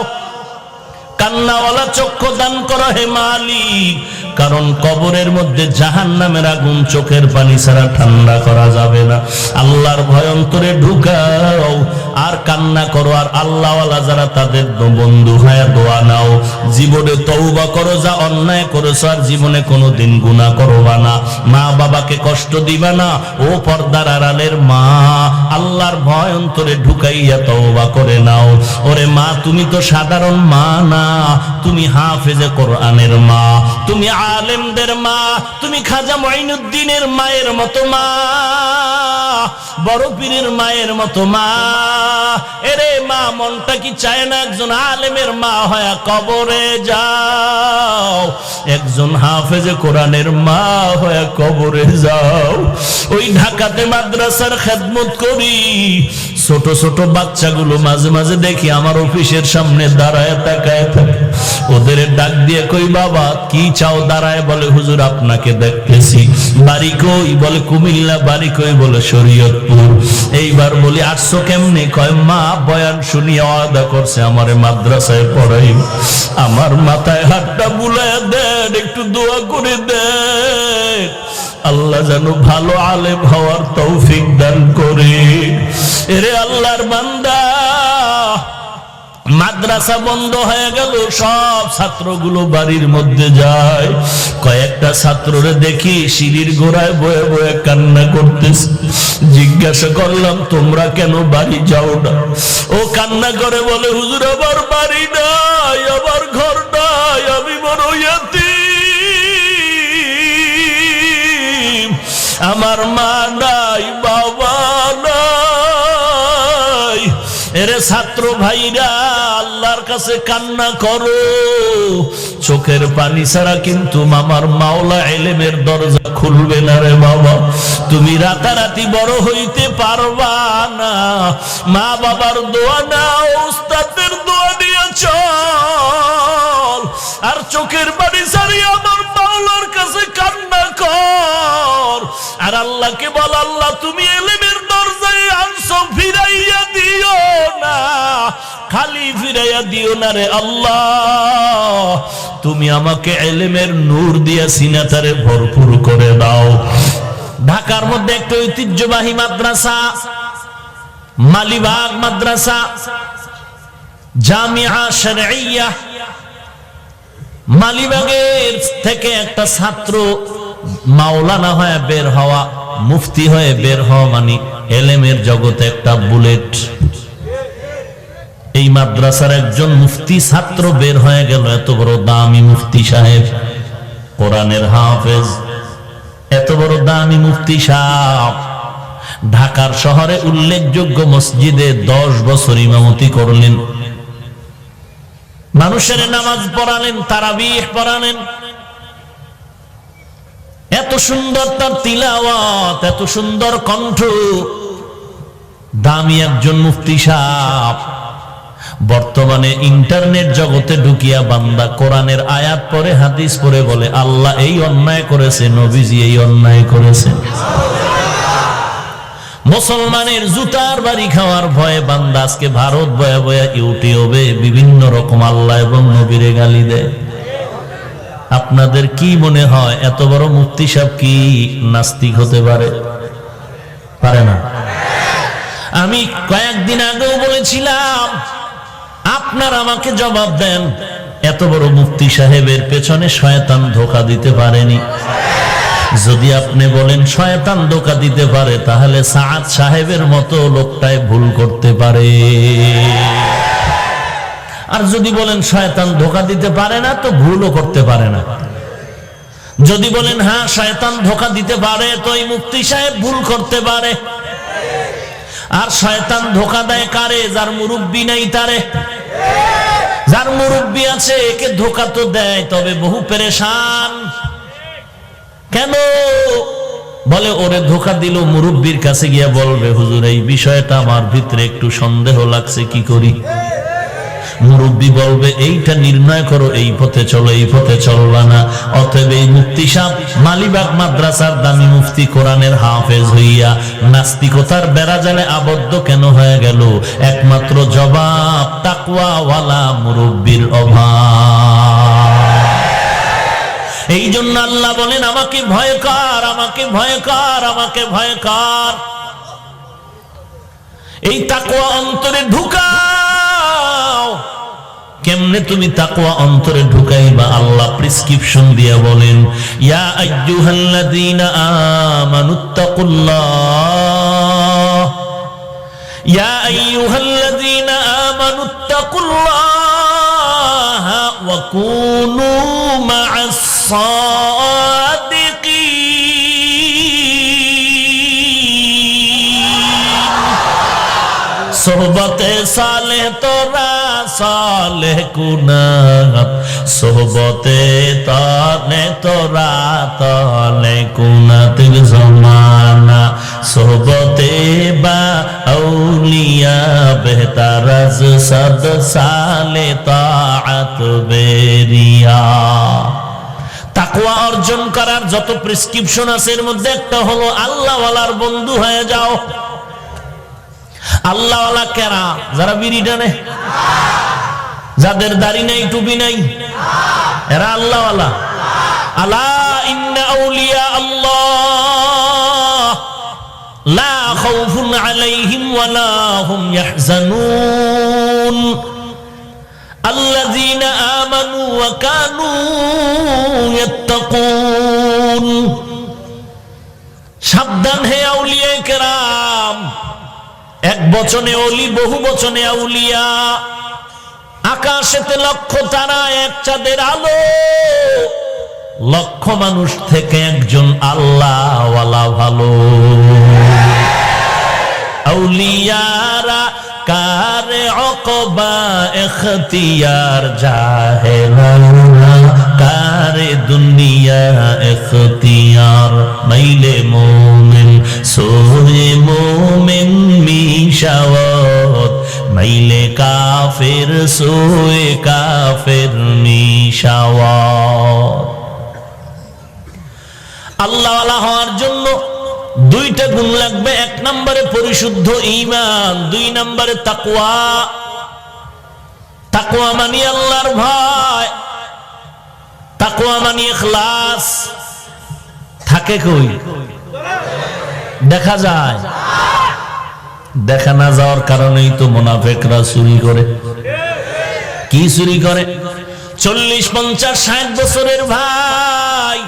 কান্নাওয়ালা চক্ষু দান করো হে মালিক। কারণ কবরের মধ্যে জাহান্নামের আগুন চোখের পানি ছাড়া ঠান্ডা করা যাবে না। আল্লাহর ভয় অন্তরে ঢুকাও আর কান্না করো। আর আল্লাহওয়ালা যারা, তাদের বন্ধু হয়ে দোয়া নাও। জীবনে তওবা করো, যা অন্যায় করেছো আর জীবনে কোনোদিন গুনাহ করবা না। মা বাবাকে কষ্ট দিবা না। ও পর্দার আড়ালের মা, আল্লাহর ভয় অন্তরে ঢুকাইয়া তওবা করে নাও। ওরে মা, তুমি তো সাধারণ মা না, তুমি হাফেজে কোরআনের মা। তুমি আলেমদের মা, তুমি খাজা মঈনুদ্দিনের মায়ের মতো মা, বড় পীরের মায়ের মতো মা। এরে মা, মনটা কি চায় না একজন আলেমের মা হয়ে কবরে যাও, একজন হাফেজে কোরআনের মা হয়ে কবরে যাও। ওই ঢাকাতে মাদ্রাসার খেদমত করি, ছোট ছোট বাচ্চাগুলো মাঝে মাঝে দেখি আমার অফিসের সামনে দাঁড়ায় তাকায় থাকে। ওদের ডাক দিয়ে কই বাবা কি চাও? দাঁড়ায় বলে হুজুর আপনাকে দেখতেছি। বাড়ি কই? বলে কুমিল্লা। বাড়ি কই? বলে শরীয়তপুর। এইবার বলি আসছো কেমনে? কয় মা বয়ান শুনিয়ে ওয়াদা করছে আমারে মাদ্রাসায় পড়াই। আমার মাথায় হাতটা বুলায় দেন, একটু দোয়া করে দেন, আল্লাহ যেন ভালো আলেম হওয়ার তৌফিক দান করে। এরে আল্লাহর বান্দা, মাদ্রাসা বন্ধ হয়ে গেল, সব ছাত্রগুলো বাড়ির মধ্যে যায়। কয়েকটা ছাত্ররে দেখি সিঁড়ির গোড়ায় বয়ে বয়ে কান্না করতেছে। জিজ্ঞাসা করলাম তোমরা কেন বাড়ি যাও না? ও কান্না করে বলে হুজুর আমার বাড়ি নাই, আমার ঘর নাই, আমি বড় ইয়াতীম, আমার মা নাই, বাবা নাই। এরে ছাত্র ভাইরা, আল্লাহর কাছে কান্না করো, চোখের পানি ছাড়া কিন্তু আমার মাওলা ইলমের দরজা খুলবে না রে বাবা। তুমি রাতারাতি বড় হইতে পারবা না। মা বাবার দোয়া নাও, উস্তাদের দোয়া নিয়ে চল, আর চোখের পানি ছাড়িয়ে আমার মাওলার কাছে কান্না কর। আর আল্লাহকে বল, আল্লাহ তুমি ইলমের দরজায় আনছো, ফিরাইয়া দিও না, খালি ফিরাইয়া দিও না রে আল্লাহ। তুমি আমাকে ইলমের নূর দিয়া সিনাটারে ভরপুর করে দাও। ঢাকার মধ্যে একটা ঐতিহ্যবাহী মাদ্রাসা, মালিবাগ মাদ্রাসা, জামিয়া শরঈয়া। মালিবাগের থেকে একটা ছাত্র মাওলানা হয়ে বের হওয়া, মুফতি হয়ে বের হওয়া মানে ইলমের জগতে একটা বুলেট। এই মাদ্রাসার একজন মুফতি ছাত্র বের হয়ে গেল, এত বড় দামি মুফতি সাহেব, কোরআনের হাফেজ, এত বড় দামি মুফতি সাহেব ঢাকার শহরে উল্লেখযোগ্য মসজিদে 10 বছর ইমামতি করলেন, মানুষের নামাজ পড়ালেন, তারাবিহ পড়ালেন। এত সুন্দর তার তিলাওয়াত, এত সুন্দর কণ্ঠ, দামি একজন মুফতি সাহেব। বর্তমানে ইন্টারনেট জগতে ঢুকিয়া বান্দা কোরআনের আয়াত পড়ে, হাদিস পড়ে বলে আল্লাহ এই অন্যায় করেছে, নবীজি এই অন্যায় করেছেন। মুসলমানের জুতার বাড়ি খাওয়ার ভয়ে বান্দা আজকে ভারত বয়া বয়া ইউটিউবে বিভিন্ন রকম আল্লাহ এবং নবীরে গালি দেয়। আপনাদের কি মনে হয় এত বড় মুফতি সাহেব কি নাস্তিক হতে পারে? পারে না। আমি কয়েকদিন আগেও বলেছিলাম, আপনার আমাকে জবাব দেন, এত বড় মুফতি সাহেবের পেছনে শয়তান ধোঁকা দিতে পারেনি? যদি আপনি বলেন শয়তান ধোঁকা দিতে পারে, তাহলে সাআদ সাহেবের মতো লোকটাই ভুল করতে পারে। আর যদি বলেন শয়তান ধোঁকা দিতে পারে না, তো ভুলও করতে পারে না। যদি বলেন হ্যাঁ শয়তান ধোঁকা দিতে পারে, তো এই মুফতি সাহেব ভুল করতে পারে। আর শয়তান ধোঁকা দেয় কারে? যার মুরব্বি নাই তারে। যার মুরব্বি আছে একে ধোঁকা তো দেয়, তবে বহু পেরেশান। কেন? বলে ওরে ধোঁকা দিল, মুরব্বির কাছে গিয়া বলবে হুজুর এই বিষয়টা আমার ভিতরে একটু সন্দেহ লাগছে, কি করি? মুরব্বি বলবে এইটা নির্ণয় করো, এই পথে চলো, এই পথে চলবা না। অতএব এই মুফতি সাহেব মালিবাগ মাদ্রাসার দামি মুফতি কোরআনের হাফেজ হইয়া নাস্তিকতার বেড়াজালে আবদ্ধ কেন হয়ে গেল? একমাত্র জবাব তাকওয়াওয়ালা মুরব্বির অভাব। এই জন্য আল্লাহ বলেন আমাকে ভয় কর, আমাকে ভয় কর, আমাকে ভয় কর। এই তাকওয়া অন্তরে ঢুকাও। কেমনে তুমি তাকওয়া অন্তরে ঢুকাইবা? আল্লাহ প্রেসক্রিপশন দিয়া বলেন, ইয়া আইয়ুহাল্লাযীনা আমানুত্তাকুল্লাহ, ইয়া আইয়ুহাল্লাযীনা আমানুত্তাকুল্লাহ ওয়া কুনু মা'আস সাদিকিন। সোহবতে সালেহ তোরা সালেহ কুনাত, সোহবতে তানে তোরা তালে কুনাতের জমানা, সোহবতে বা আউলিয়া বেহতার আজ সদ সালে তাআত বেরিয়া। তাকওয়া অর্জন করার যত প্রেসক্রিপশন আছে এর মধ্যে একটা হলো আল্লাহওয়ালার বন্ধু হয়ে যাও। আল্লাহওয়ালা কেরা? যারা বিড়ি টানে, যাদের দাড়ি নাই টুপি নাই, এরা আল্লাহওয়ালা। আলা ইন্না আউলিয়া আল্লাহ লা খাউফুন আলাইহিম ওয়ালা হুম ইয়াহজানুন আল্লাযীনা আমানু ওয়া কানু ইয়াত্তাকুন। সাবধান হে আউলিয়া কেরাম। এক বচনে ওলি, বহু বচনে আউলিয়া। আকাশেতে লক্ষ তারা, এক চাঁদের আলো। লক্ষ মানুষ থেকে একজন আল্লাহওয়ালা ভালো। আউলিয়ারা কারে অকবা ইখতিয়ার জাহেলানা কারে দুনিয়া ইখতিয়ার। মাইলে মোমিন সোয়ে মোমিন মিশাওয়াত, মাইলে কাফের সোয়ে কাফের মিশাওয়াত। আল্লাহওয়ালা হওয়ার জন্য দুইটা গুণ লাগবে। এক নম্বরে পরিশুদ্ধ ঈমান, দুই নম্বরে তাকওয়া। তাকওয়া মানে আল্লাহর ভয়, তাকওয়া মানে ইখলাস। থাকে কই? দেখা যায়। দেখা না যাওয়ার কারণেই তো মুনাফিকরা চুরি করে। কি চুরি করে? 40, 50, 60 বছরের ভাই,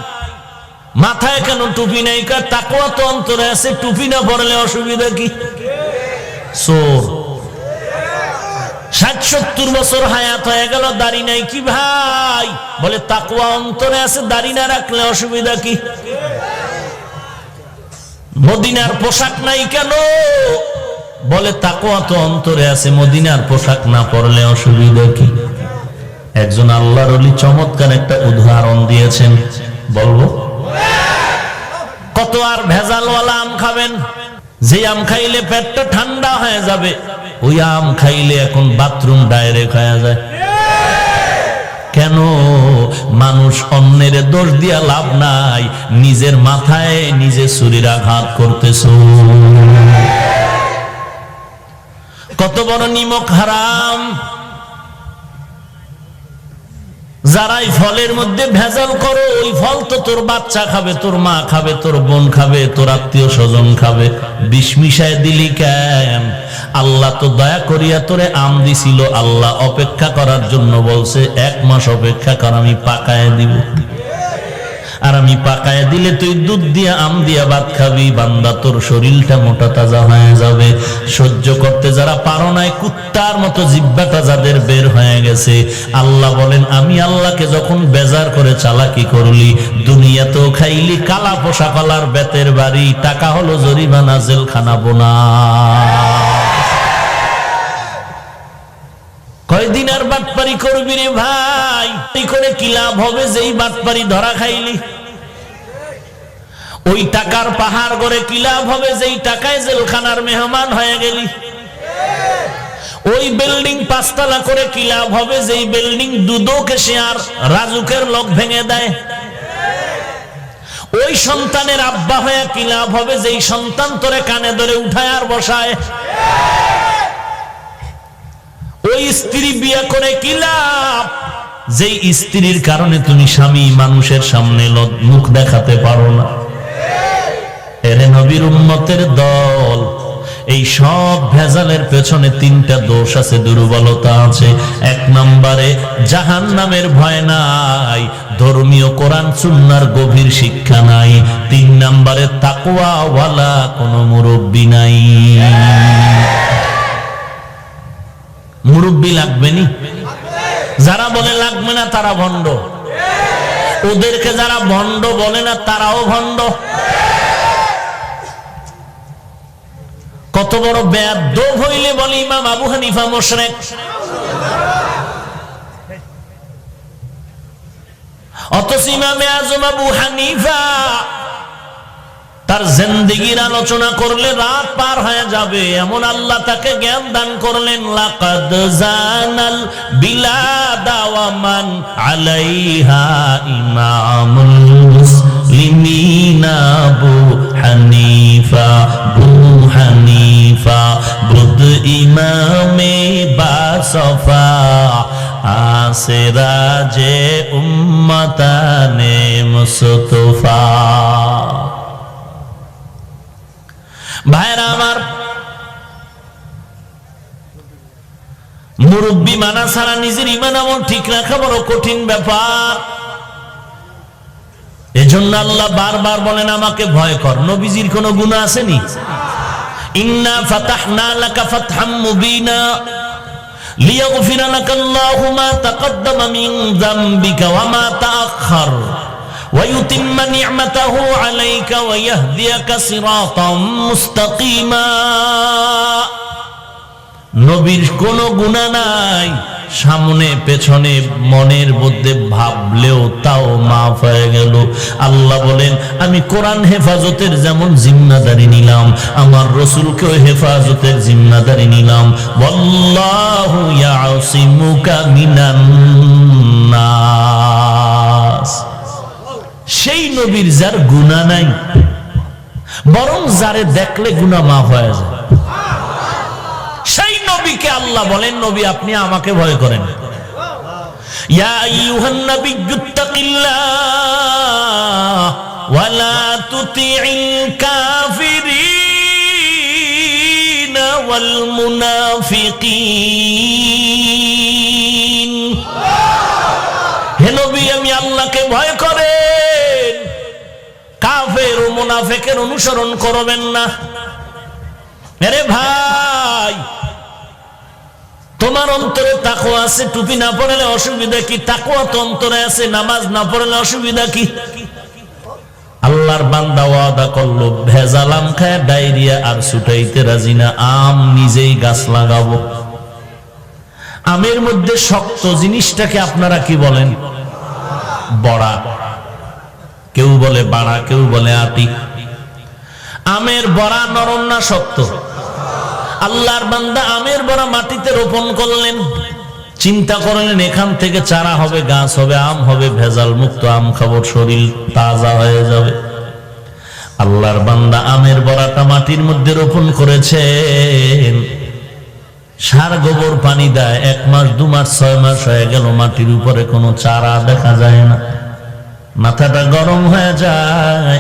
মাথায় কেন টুপি নাই? তাকওয়া তো অন্তরে আছে, টুপি না পরলে অসুবিধা কি? চোর। 60-70 বছর হায়াত হয়ে গেল, দাড়ি নাই কি ভাই? বলে তাকওয়া অন্তরে আছে, দাড়ি না রাখলে অসুবিধা কি? মদিনার পোশাক নাই কেন? বলে তাকওয়া তো অন্তরে আছে, মদিনার পোশাক না পরলে অসুবিধা কি? একজন আল্লাহর ওলি চমৎকার একটা উদাহরণ দিয়েছেন, বলবো? কত আর ভেজালওয়ালা আম খাবেন? যে আম খাইলে পেটটা ঠান্ডা হয়ে যাবে, ওই আম খাইলে এখন বাথরুম ডাইরেক্ট হয়ে যায়। কেন? মানুষ অন্যের দোষ দিয়া লাভ নাই, নিজের মাথায় নিজে ছুরির আঘাত করতেছ। কত বড় নিমক হারাম। যারাই ফলের মধ্যে ভেজাল করো, ওই ফল তো তোর বাচ্চা খাবে, তোর মা খাবে, তোর বোন খাবে, তোর আত্মীয় স্বজন খাবে। বিষ মিশায় দিলি কেন? আল্লাহ তো দয়া করিয়া তোরে আম দিছিল, আল্লাহ অপেক্ষা করার জন্য বলছে 1 মাস অপেক্ষা কর, আমি পাকায় দিব। আর আমি পাকায় দিলে তুই দুধ দিয়া আম দিয়া ভাত খাবি, বান্দা তোর শরীরটা মোটা তাজা হয়ে যাবে। সহ্য করতে যারা পারো নাই, কুত্তার মতো জিহ্বাটা যাদের বের হয়ে গেছে, আল্লাহ বলেন আমি আল্লাহকে যখন বেজার করে চালাকি করলি, দুনিয়াতেও খাইলি কালা পোশাক কলার বেতের বাড়ি, টাকা হলো জরিমানা, জেলখানা বোনা। কয়দিন আর বাটপারি করবি রে ভাই? এই করে কি লাভ হবে যেই বাটপারি ধরা খাইলি? ওই টাকার পাহাড় গড়ে কি লাভ হবে যেই টাকায় জেলখানার মেহমান হয়ে গেলি? ওই বিল্ডিং 5 তলা করে কি লাভ হবে যেই বিল্ডিং দুদকে শেয়ার রাজুকের লোক ভেঙে দেয়? ওই সন্তানের আব্বা হয়ে কি লাভ হবে যেই সন্তান তোরে কানে ধরে উঠায় আর বসায়? ওই স্ত্রী বিয়ে করে কি লাভ যেই স্ত্রীর কারণে তুমি স্বামী মানুষের সামনে মুখ দেখাতে পারো না? এরে নবীর উম্মতের দল, এই সব ভেজালের পেছনে 3টা দোষ আছে, দুর্বলতা আছে। 1 নম্বরে জাহান্নামের ভয় নাই, ধর্মীয় কোরআন সুন্নাহর গভীর শিক্ষা নাই। 3 নম্বরে তাকওয়া ওয়ালা কোনো মুরব্বি নাই। মুরব্বি লাগবে নি? যারা বলে লাগবে না তারা ভণ্ড, ওদেরকে যারা ভণ্ড বলে না তারাও ভণ্ড। কত বড় বেয়াদব হইলে বলে ইমাম আবু হানিফা মুশরিক। অথচ ইমামে আজম আবু হানিফা তার জিন্দেগীর আলোচনা করলে রাত পার হয়ে যাবে, এমন আল্লাহ তাকে জ্ঞান দান করলেন। লাকাদ জানাল বিলাদা ওয়া মান আলাইহা ইমামুল মুসলিমিনা আবু হানিফা, বুধ ইমামে বাসফা আসিরাজে উম্মতানে মুস্তফা। ভাইরা আমার, মুরব্বী মানা ছাড়া নিজের ঈমান আমল ঠিক রাখা বড় কঠিন ব্যাপার। এজন্য আল্লাহ বারবার বলেন আমাকে ভয় কর। নবীজির কোনো গুনাহ আসেনি? ইন্না ফাতাহনা লাকা ফাতহাম মুবিনা লিয়াগফিরা লাকাল্লাহু মা তাকদ্দামা মিন যামবিকা ওয়া মা তাআখার ওয়া ইউতিম্মা নি'মাতাহু আলাইকা ওয়া ইয়াহদিয়াকা সিরাতাম মুস্তাকিমা। নবীর কোনো গুনাহ নাই, সামনে পেছনে মনের মধ্যে ভাবলেও তাও মাফ হয়ে গেল। আল্লাহ বলেন আমি কোরআন হেফাজতের যেমন জিম্মাদারি নিলাম, আমার রাসূলকেও হেফাজতের জিম্মাদারি নিলাম। ওয়াল্লাহু ইয়াসিমুকা মিনান নাস। সেই নবীর যার গুনাহ নাই, বরং যারে দেখলে গুনাহ মাফ হয়ে যায়, সেই নবীকে আল্লাহ বলেন নবী আপনি আমাকে ভয় করেন। ইয়া আইয়ুহান নাবিয়্যুত্তাকিল্লাহ ওয়া লা তুতি'ল কাফিরিন ওয়াল মুনাফিকিন। হে নবী আমি আল্লাহকে ভয় করেন, কাফের ও মুনাফিকের অনুসরণ করবেন না। আরে ভাই, তোমার অন্তরে তাকওয়া আছে, টুপি না পড়লে অসুবিধা কি? তাকওয়া তো অন্তরে আছে, নামাজ না পড়লে অসুবিধা কি? আল্লাহর বান্দা ওয়াদা করলো ভেজাল আম খায় ডায়রিয়া আর ছুটাইতে রাজি না, আম নিজেই গাছ লাগাবো। আমের মধ্যে শক্ত জিনিসটাকে আপনারা কি বলেন? বড়া, কেউ বলে বাড়া, কেউ বলে আটি। আমের বড়া নরম না শক্ত? আল্লাহর বান্দা আমের বড়া মাটিতে রোপণ করলেন, চিন্তা করলেন এখান থেকে চারা হবে, গাছ হবে, আম হবে, ভেজাল মুক্ত আম খাবো, শরীর তাজা হয়ে যাবে। আল্লাহর বান্দা আমের বড়াটা মাটির মধ্যে রোপণ করেছেন, সার গোবর পানি দেয়, 1 মাস 2 মাস 6 মাস হয়ে গেল, মাটির উপরে কোনো চারা দেখা যায় না। মাথাটা গরম হয়ে যায়,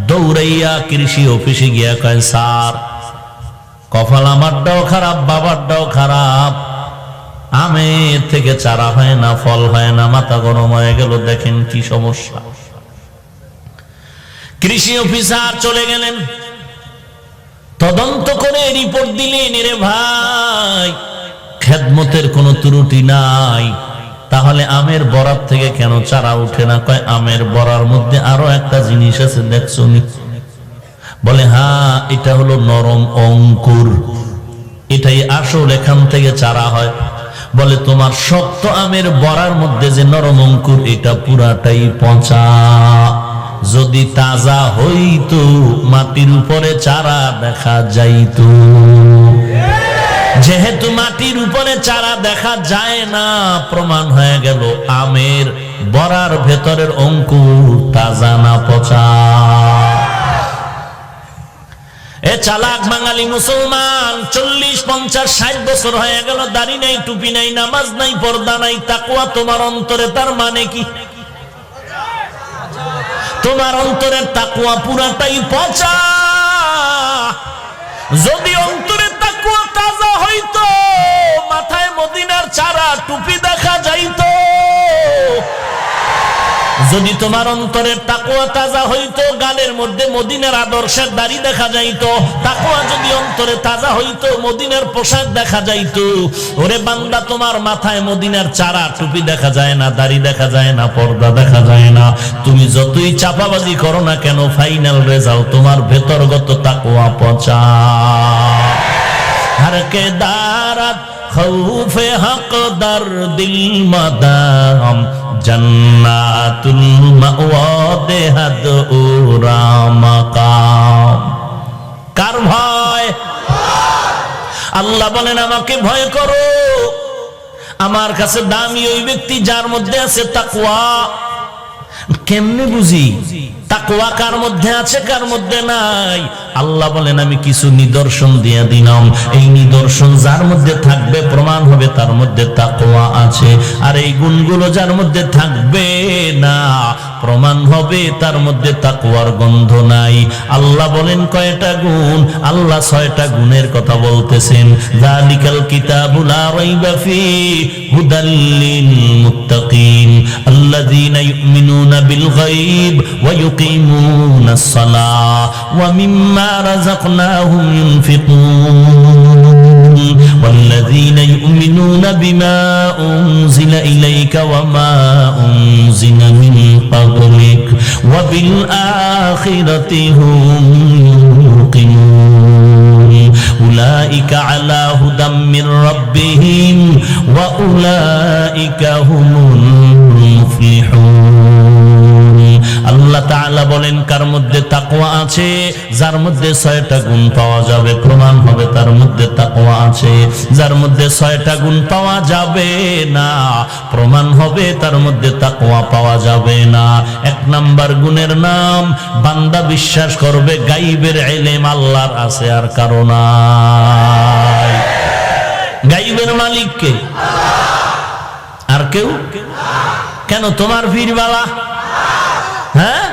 দৌড়াইয়া কৃষি অফিসে গিয়া কয় স্যার কপাল আমারটাও খারাপ, বাবারটাও খারাপ, আমের থেকে চারা হয় না, ফল হয় না। মাথা গরম হয়ে গেল, দেখেন কি সমস্যা। কৃষি অফিসার চলে গেলেন, তদন্ত করে রিপোর্ট দিলেন রে ভাই খেদমতের কোনো ত্রুটি নাই, তাহলে আমের বরাত থেকে কেন চারা উঠে না? কয় আমের বরার মধ্যে আরো একটা জিনিস আছে, দেখছো নি? বলে হ্যাঁ, এটা হলো নরম অঙ্কুর, এটাই আসল, এখান থেকে চারা হয়। বলে তোমার শক্ত আমের বরার মধ্যে যে নরম অঙ্কুর, এটা পুরাটাই পচা। যদি তাজা হইতো মাটির উপরে চারা দেখা যাইতো। যেহেতু মাটির উপরে চারা দেখা যায় না, প্রমাণ হয়ে গেল আমের বরার ভেতরের অঙ্কুর তাজা না পচা। এ চালাক বাঙালি মুসলমান, 40, 50, 60 বছর হয়ে গেল, দাড়ি নাই, টুপি নাই, নামাজ নাই, পর্দা নাই, তাকওয়া তোমার অন্তরে, তার মানে কি? তোমার অন্তরের তাকওয়া পুরাটাই পচা। যদি অন্তরের তাকওয়া তাজা হইতো, মাথায় মদিনার চারা টুপি দেখা যাইতো। যদি তোমার অন্তরের তাকওয়া তাজা হইতো, গালের মধ্যে মদিনার আদর্শের দাড়ি দেখা যাইতো। তাকওয়া যদি অন্তরে তাজা হইতো, মদিনার পোশাক দেখা যাইতো। ওরে বান্দা, তোমার মাথায় মদিনার চারা টুপি দেখা যায় না, দাড়ি দেখা যায় না, পর্দা দেখা যায় না। তুমি যতই চাপাবাজি করো না কেন, ফাইনাল রেজাল্ট তোমার ভেতরগত তাকওয়া পচা। हर के दारत खौफे हक दर दिल मदाम जन्नातुल मावा देहद उरा मकाम। কার ভয়? আল্লাহ বলেন আমাকে ভয় করো। আমার কাছে দামি ওই ব্যক্তি যার মধ্যে আছে তাকওয়া। কেমনে বুঝি তাকওয়া কার মধ্যে আছে কার মধ্যে নাই? আল্লাহ বলেন আমি কিছু নিদর্শন দিয়ে দিলাম, এই নিদর্শন যার মধ্যে থাকবে প্রমাণ হবে তার মধ্যে তাকওয়া আছে। আর এই গুণগুলো যার মধ্যে থাকবে না, প্রমাণ হবে তার মধ্যে তাকওয়ার গন্ধ নাই। আল্লাহ বলেন কয়টা গুণ? আল্লাহ 6টা গুণের কথা বলতেছেন। যালিকাল কিতাবু লা রাইবা ফীহি হুদাল লিল মুত্তাকিন আল্লাযীনা ইউমিনুনা বিল গায়ব ওয়া ইউকিমুনাস সালাহ ওয়া মিম্মা রাযাকনাহুম ইউনফিকুন ওয়াল্লাযীনা ইউমিনুনা বিমা উনজিলা ইলাইকা ওয়া মা উনজিলা মিন قبلك وبالآخرة هم يوقنون أولئك على هدى من ربهم وأولئك هم المفلحون। আল্লাহ তাআলা বলেন কার মধ্যে তাকওয়া আছে? যার মধ্যে 6টা গুণ পাওয়া যাবে, প্রমাণ হবে তার মধ্যে তাকওয়া আছে। যার মধ্যে 6টা গুণ পাওয়া যাবে না, প্রমাণ হবে তার মধ্যে তাকওয়া পাওয়া যাবে না। 1 নাম্বার গুণের নাম, বান্দা বিশ্বাস করবে গায়বের ইলম আল্লাহর আছে আর কারো নাই। গায়বের মালিক কে? আর কেউ? কেন তোমার পীরবালা? হ্যাঁ,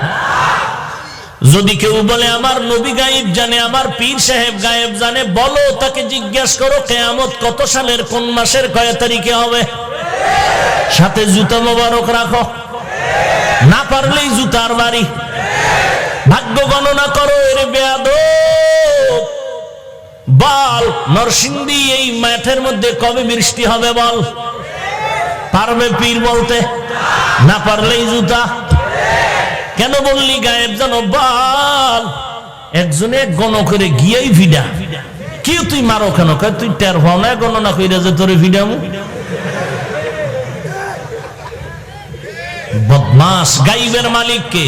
যদি কেউ বলে আমার নবী গায়েব জানে, আমার পীর সাহেব গায়েব জানে, বলো তাকে জিজ্ঞেস করো কিয়ামত কত সালের কোন মাসের কয় তারিখে হবে। সাথে জুতা মোবারক রাখো, না পারলেই জুতার বাড়ি। ভাগ্য গণনা করো। এর বেয়াদব বল, নরসিংদী এই মাঠের মধ্যে কবে বৃষ্টি হবে বল। পারবে পীর বলতে? না পারলেই জুতা। কেন বললি গায়েব জানো? বল। একজনে গণ করে গিয়েই ভিডা। কি তুই মারো কেন? তুই টের হও না গণনা কইরা যে তোরে ভিডামু? বদমাস। গায়েবের মালিক কে?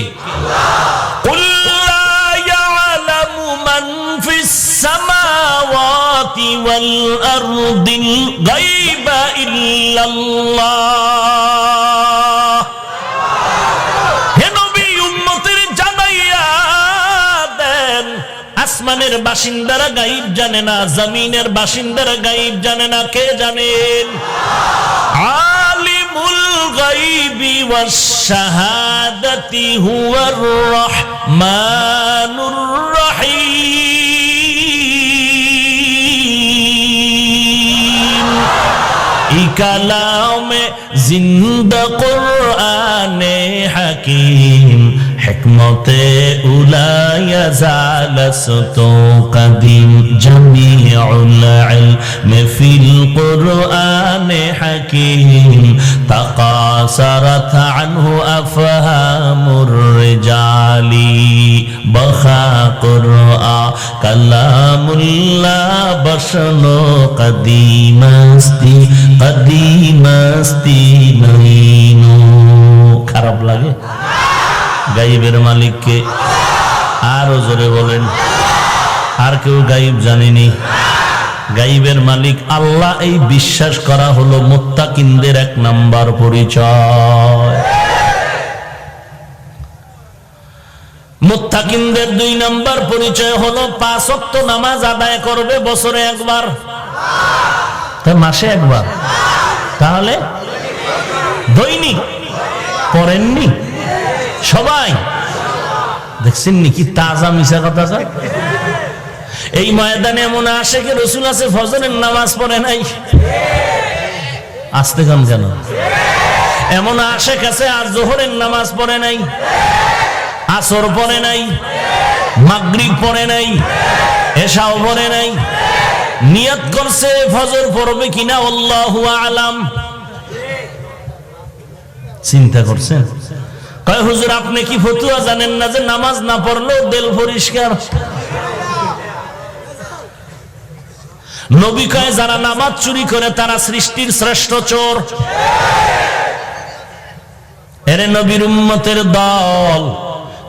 কুল লা ইয়ালামু মান ফিস সামাওয়াতি ওয়াল আরদিল গায়বা ইল্লাল্লাহ। হে নবী, উম্মতের জানাইয়া দেন আসমানের বাসিন্দারা গায়েব জানে না, জমিনের বাসিন্দারা গায়েব জানে না। কে জানেন? আলিমুল গায়বি ওয়াস শাহাদাতি হুয়ার রহমানুর রহিম। এই কালামে জিন্দা কুরআনে হাকিম হিকমতে উলা ইয়াজালাসতু কাদিম জামিউল ইলমি ফিল কুরআনে হাকিম তাকাসারাত আনহু আফহামুর রিজালি বখা কুরআ কালামুল্লাহ বশনো কদিমাস্তি কদিমাস্তি নইনু। খারাপ লাগে? গায়েবের মালিককে আরো জোরে বলেন। আর কেউ গায়েব জানেনি? গায়েবের মালিক আল্লাহ। এই বিশ্বাস করা হলো মুত্তাকিনদের 1 নাম্বার পরিচয়। মুত্তাকিনদের 2 নাম্বার পরিচয় হলো 5 ওয়াক্ত নামাজ আদায় করবে বছরে একবার। তা মাসে একবার? তাহলে দৈনিক পড়েননি সবাই? দেখছেন নাকি তাজা মিশা কথা? এই ময়দানে এমন আশেকে রাসূল আছে ফজরের নামাজ পড়ে নাই। আসতে গান কেন? এমন আশেক আছে আর জোহরের নামাজ পড়ে নাই, আসর পড়ে নাই, মাগরিব পড়ে নাই, এশাও পড়ে নাই, নিয়ত করছে ফজর পড়বে কিনা আল্লাহু আলাম। চিন্তা করছেন? কয় হুজুর আপনি কি ফতুয়া জানেন না যে নামাজ না পড়লেও দিল পরিষ্কার? নবী কয় যারা নামাজ চুরি করে তারা সৃষ্টির শ্রেষ্ঠ চোর। এরে নবীর উম্মতের দল,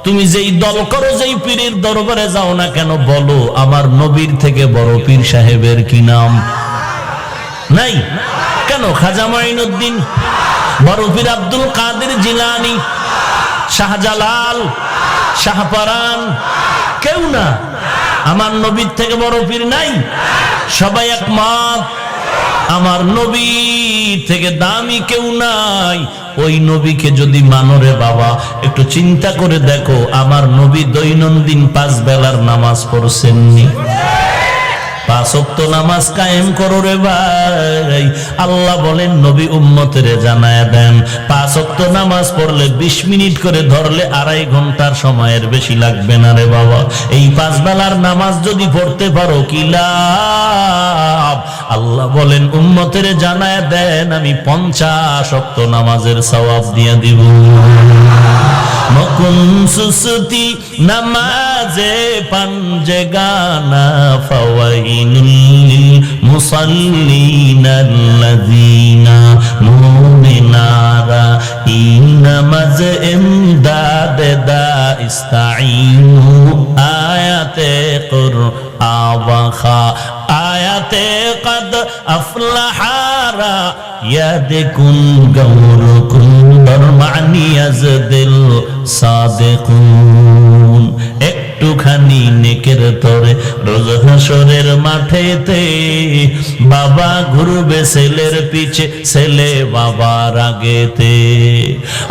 তুমি যেই দল করো, যেই পীরের দরবারে যাও না কেন, বলো আমার নবীর থেকে বড় পীর সাহেবের কি নাম নাই? কেন? খাজা মাইনুদ্দিন, বড় পীর আব্দুল কাদের জিলানী, শাহজালাল, শাহপরান, কেউ না। আমার নবীর থেকে বড় পীর নাই? সবাই একমত, আমার নবী থেকে দামি কেউ নাই। ওই নবীকে যদি মানো রে বাবা, একটু চিন্তা করে দেখো, আমার নবী দৈনন্দিন 5 বেলার নামাজ পড়ছেননি? 5 ওয়াক্ত নামাজ কায়েম করো রে ভাই। আল্লাহ বলেন নবী উম্মতেরে জানায়া দেন 5 ওয়াক্ত নামাজ পড়লে 20 মিনিট করে ধরলে 2.5 ঘন্টার সময়ের বেশি লাগবে না রে বাবা। এই 5 বেলার নামাজ যদি পড়তে পারো কি লাভ? আল্লাহ বলেন উম্মতেরে জানায়া দেন আমি 50 ওয়াক্ত নামাজের সওয়াব দিয়ে দিব। মকুন সুসতি নামাজে পাঞ্জে গানা ফাওয়াইনুল মুসাল্লিনাল্লাযীনা মুমিনারা ইনামাজ ইমদাদ দা ইস্তাঈনু আয়াতে কুরআওয়াখা আয়াতে কদ আফলাহারা ইয়াদকুন গাউরকুন বরমানি আজদিল সাদিকুন। একটুখানি নেকের তরে রোজ হাসরের মাঠেতে বাবা ঘুরবে ছেলের পিছে, ছেলে বাবার আগেতে।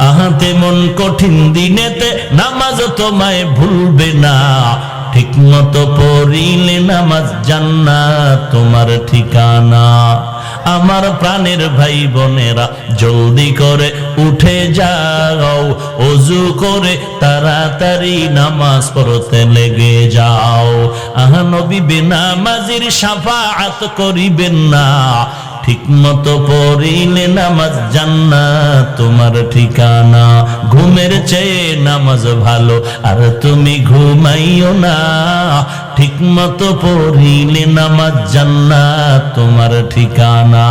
আহাতে মন কঠিন দিনেতে নামাজ তোমায় ভুলবে না, ঠিক মতো পড়িলে নামাজ জান্নাত তোমার ঠিকানা। আমার প্রাণের ভাই বোনেরা জলদি করে উঠে যাও, ওযু করে তাড়াতাড়ি নামাজ পড়তে লেগে যাও। আহা নবী বেনামাজির শাফাআত করিবেন না, ঠিক মতো পড়িলে নামাজ জান্নাত তোমার ঠিকানা। ঘুমের চেয়ে নামাজ ভালো আর তুমি ঘুমাইও না, ঠিক মতো পড়িলে নামাজ জান্নাত তোমার ঠিকানা।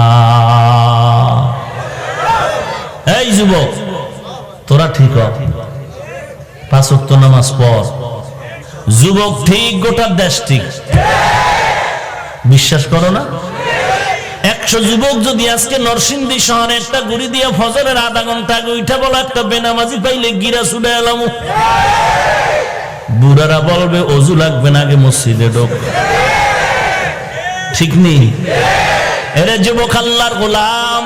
এই যুবক তোরা ঠিক হ, 5 ওয়াক্ত নামাজ পড়। যুবক ঠিক, গোটা দেশ ঠিক। বিশ্বাস করো না? 100 যুবক যদি আজকে নরসিংদী শহরে একটা গুড়ি দিয়ে ফজরের আধা ঘন্টা আগে উঠা বলো একটা বেনামাজি পাইলে গিরা ছুড়ে এলাম, বুড়ারা বলবে অজু লাগবে না, আগে মসজিদে ঢোক। ঠিক নেই? এরে যুবক আল্লাহর গোলাম,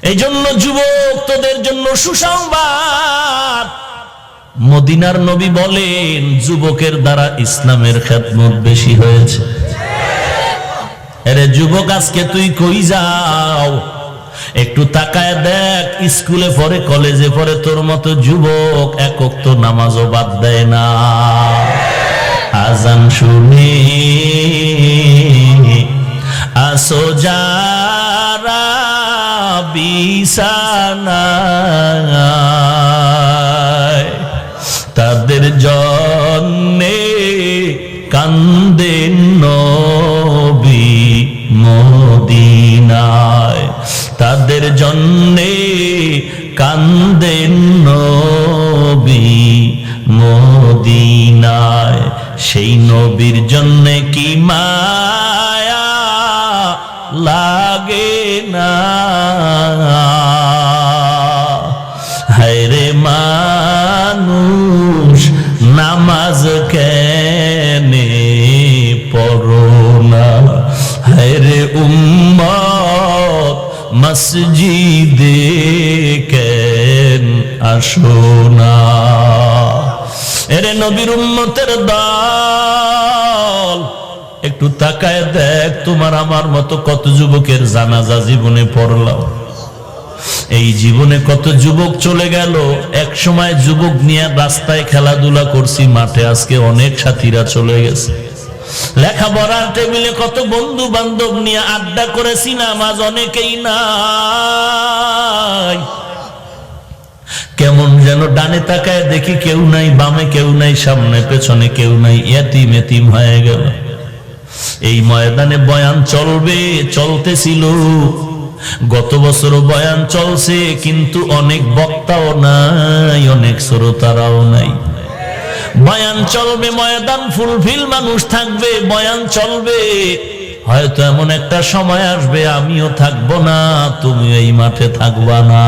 এই জন্য যুবক তোদের জন্য সুসংবাদ। মদিনার নবী বলেন যুবকের দ্বারা ইসলামের খেদমত বেশি হয়েছে। এরে যুবক আজকে তুই কই যাও? একটু তাকায় দেখ, স্কুলে পড়ে কলেজে পড়ে তোর মতো যুবক 1 ওয়াক্ত নামাজও বাদ দেয় না। আজান শুনে আসো যারা বিছানায়, তাদের জন্যে কান্দেন নবী মদিনায়, তাদের জন্যে কান্দেন নবী মদিনায়। সেই নবীর জন্যে কি মায়া লাগে না? হায়রে মানুষ নামাজ কেনে পড়ো না? হায়রে উম্মত মসজিদে কেন আসো না? এরে নবীর উম্মতের দল, একটু তাকায় দেখ তোমার আমার মতো কত যুবকের জানাজা জীবনে পড়লাম। এই জীবনে কত যুবক চলে গেল। এক সময় যুবক নিয়ে রাস্তায় খেলাধুলা করছি, মাঠে আজকে অনেক সাথীরা চলে গেছে। লেখাপড়ার টেবিলে কত বন্ধু বান্ধব নিয়ে আড্ডা করেছি, নামাজ অনেকেই নাই। কেমন যেন ডানে তাকায় দেখি কেউ নাই, বামে কেউ নাই, সামনে পেছনে কেউ নাই, এতিম এতিম হয়ে গেল। এই ময়দানে বয়ান চলবে, চলতেছিল, গত বছর বয়ান চলছে, কিন্তু অনেক বক্তাও নাই, অনেক শ্রোতারাও নাই। বয়ান চলবে, ময়দান ফুলফিল, মানুষ থাকবে, বয়ান চলবে। হয়তো এমন একটা সময় আসবে আমিও থাকবো না, তুমি এই মাঠে থাকবা না।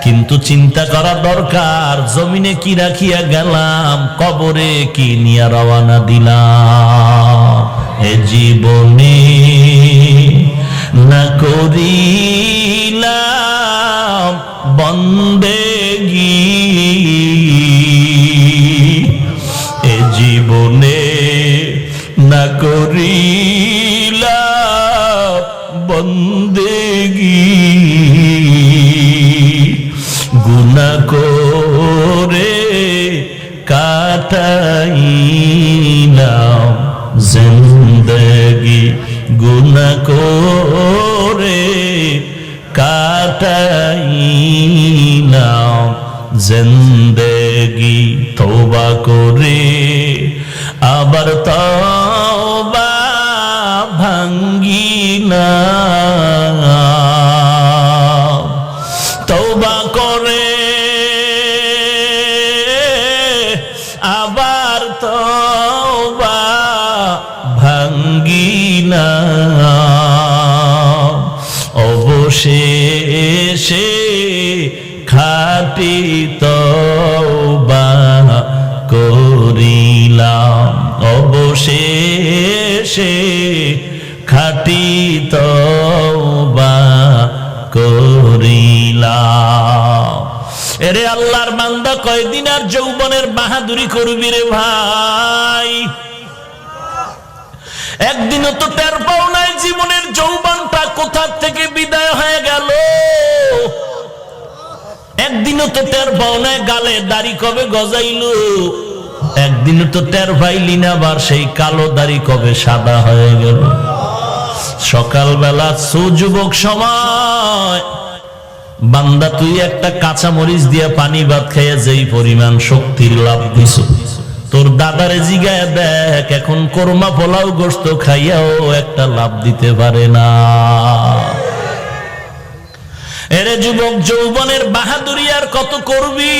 কিন্তু চিন্তা করা দরকার, জমিনে কি রাখিয়া গেলাম, কবরে কি নিয়ে রওয়ানা দিলাম। এ জীবনে না করিলাম বন্দেগী, এ জীবনে না করিলাম বন্দেগী, গুনাহ করে কাটাইলাম জিন্দেগি, গুনাহ করে কাটাইলাম জিন্দেগি। তওবা করে আবার তওবা ভাঙ্গিলাম, তওবা করে আবার তওবা ভাঙ্গিলাম, অবশেষে খাঁটি তওবা করিলাম, অবশেষে খাঁটি তওবা করিলাম। এরে আল্লাহর বান্দা, কয়দিন আর যৌবনের বাহাদুরি করবি রে ভাই? একদিনও তো টের পাও নাই জীবনের যৌবনটা কোথা থেকে বিদায় হয়ে গেল। একদিনও তো টের পাও নাই গালে দাড়ি কবে গজাইলো। একদিনও তো টের পাইলি না আবার সেই কালো দাড়ি কবে সাদা হয়ে গেল। সকালবেলা সুযুবক সময় বান্দা, তুই একটা কাঁচা মরিচ দিয়া পানি ভাত খাইয়া যেই পরিমাণ শক্তির লাভ দিছ, তোর দাদারে জিগায় দেখ, এখন কোরমা পোলাও গোস্ত খাইয়াও একটা লাভ দিতে পারে না। এরে যুবক, যৌবনের বাহাদুরি আর কত করবি?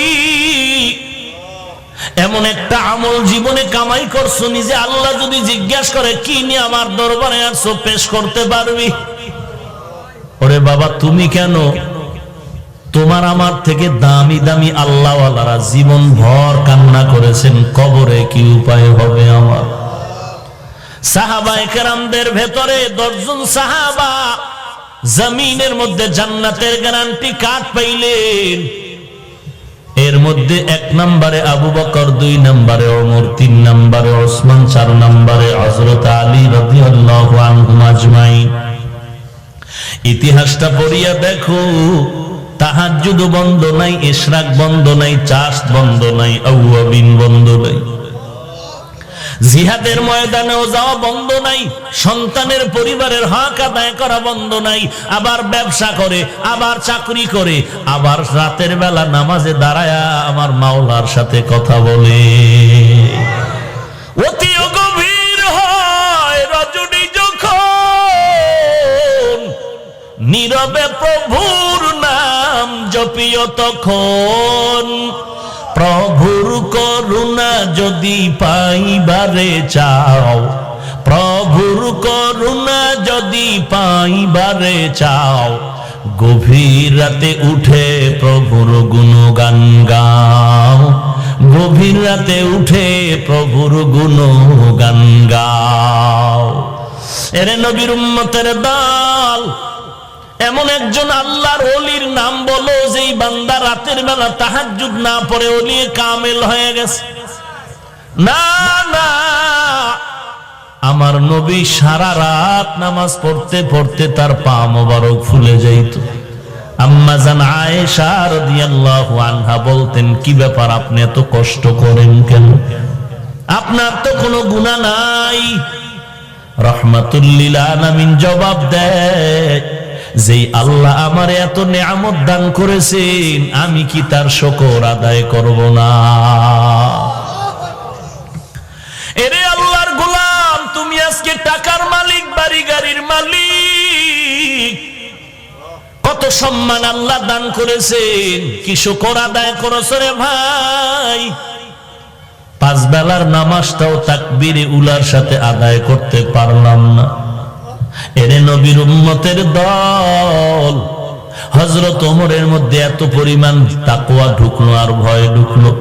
এমন একটা আমল জীবনে কামাই করছো, নিজে আল্লাহ যদি জিজ্ঞাসা করে কি নিয়ে আমার দরবারে আসছো, পেশ করতে পারবি? ওরে বাবা, তুমি কেন, তোমার আমার থেকে দামি দামি আল্লাহওয়ালারা জীবন ভর কান্না করেছেন, কবরে কি উপায় হবে আমার। সাহাবায়ে কেরামদের ভেতরে 10 জন সাহাবা জমিনের মধ্যে জান্নাতের গ্যারান্টি কার্ড পাইলেন। এর মধ্যে 1 নম্বরে আবু বকর, 2 নম্বরে ওমর, 3 নম্বরে ওসমান, 4 নম্বরে হযরত আলী রাদিয়াল্লাহু আনহু আজমাইন। ইতিহাসটা পড়িয়া দেখো, তাহাজ্জুদ বন্ধ নাই, ইশরাক বন্ধ নাই, চাষ বন্ধ নাই, আউয়াবিন বন্ধ নাই, জিহাদের ময়দানেও যাওয়া বন্ধ নাই, সন্তানের পরিবারের হক আদায় করা বন্ধ নাই, আবার ব্যবসা করে, আবার চাকরি করে, আবার রাতের বেলা নামাজে দাঁড়ায়া আমার মাওলার সাথে কথা বলে। অতি গভীর হয় রজনী যখন, নীরবে প্রভুর নাম জপিও তখন, প্রভুর করুণা যদি পাইবারে চাও, প্রভুর করুণা যদি পাইবারে চাও, গভীর রাতে উঠে প্রভুর গুণগান গাও, গভীর রাতে উঠে প্রভুর গুণগান গাও। এরে নবীর উম্মতের দল, এমন একজন আল্লাহর ওলির নাম বলো যেই বান্দা রাতের বেলা তাহাজ্জুদ না পড়ে ওলি কামেল হয়ে গেছে। না না, আমার নবী সারা রাত নামাজ পড়তে পড়তে তার পা মোবারক ফুলে যাইত। আম্মা জান আয়েশা রাদিয়াল্লাহু আনহা বলতেন, কি ব্যাপার আপনি এত কষ্ট করেন কেন? আপনার তো কোনো গুনাহ নাই। রাহমাতুল লিল আলামিন জবাব দেয়, যেই আল্লাহ আমারে এত নিয়ামত দান করেছেন, আমি কি তার শুকর আদায় করব না? এরে আল্লাহর গোলাম, তুমি আজকে টাকার মালিক, বাড়ি গাড়ির মালিক, কত সম্মান আল্লাহ দান করেছেন, কি শুকর আদায় করেছ রে ভাই? 5 বেলার নামাজটাও তাকবীরে উলার সাথে আদায় করতে পারলাম না। এরে নবীর উম্মতের দল, হযরত ওমরের মধ্যে এত পরিমাণ তাকওয়া ঢুকলো আর ভয় ঢুকলো।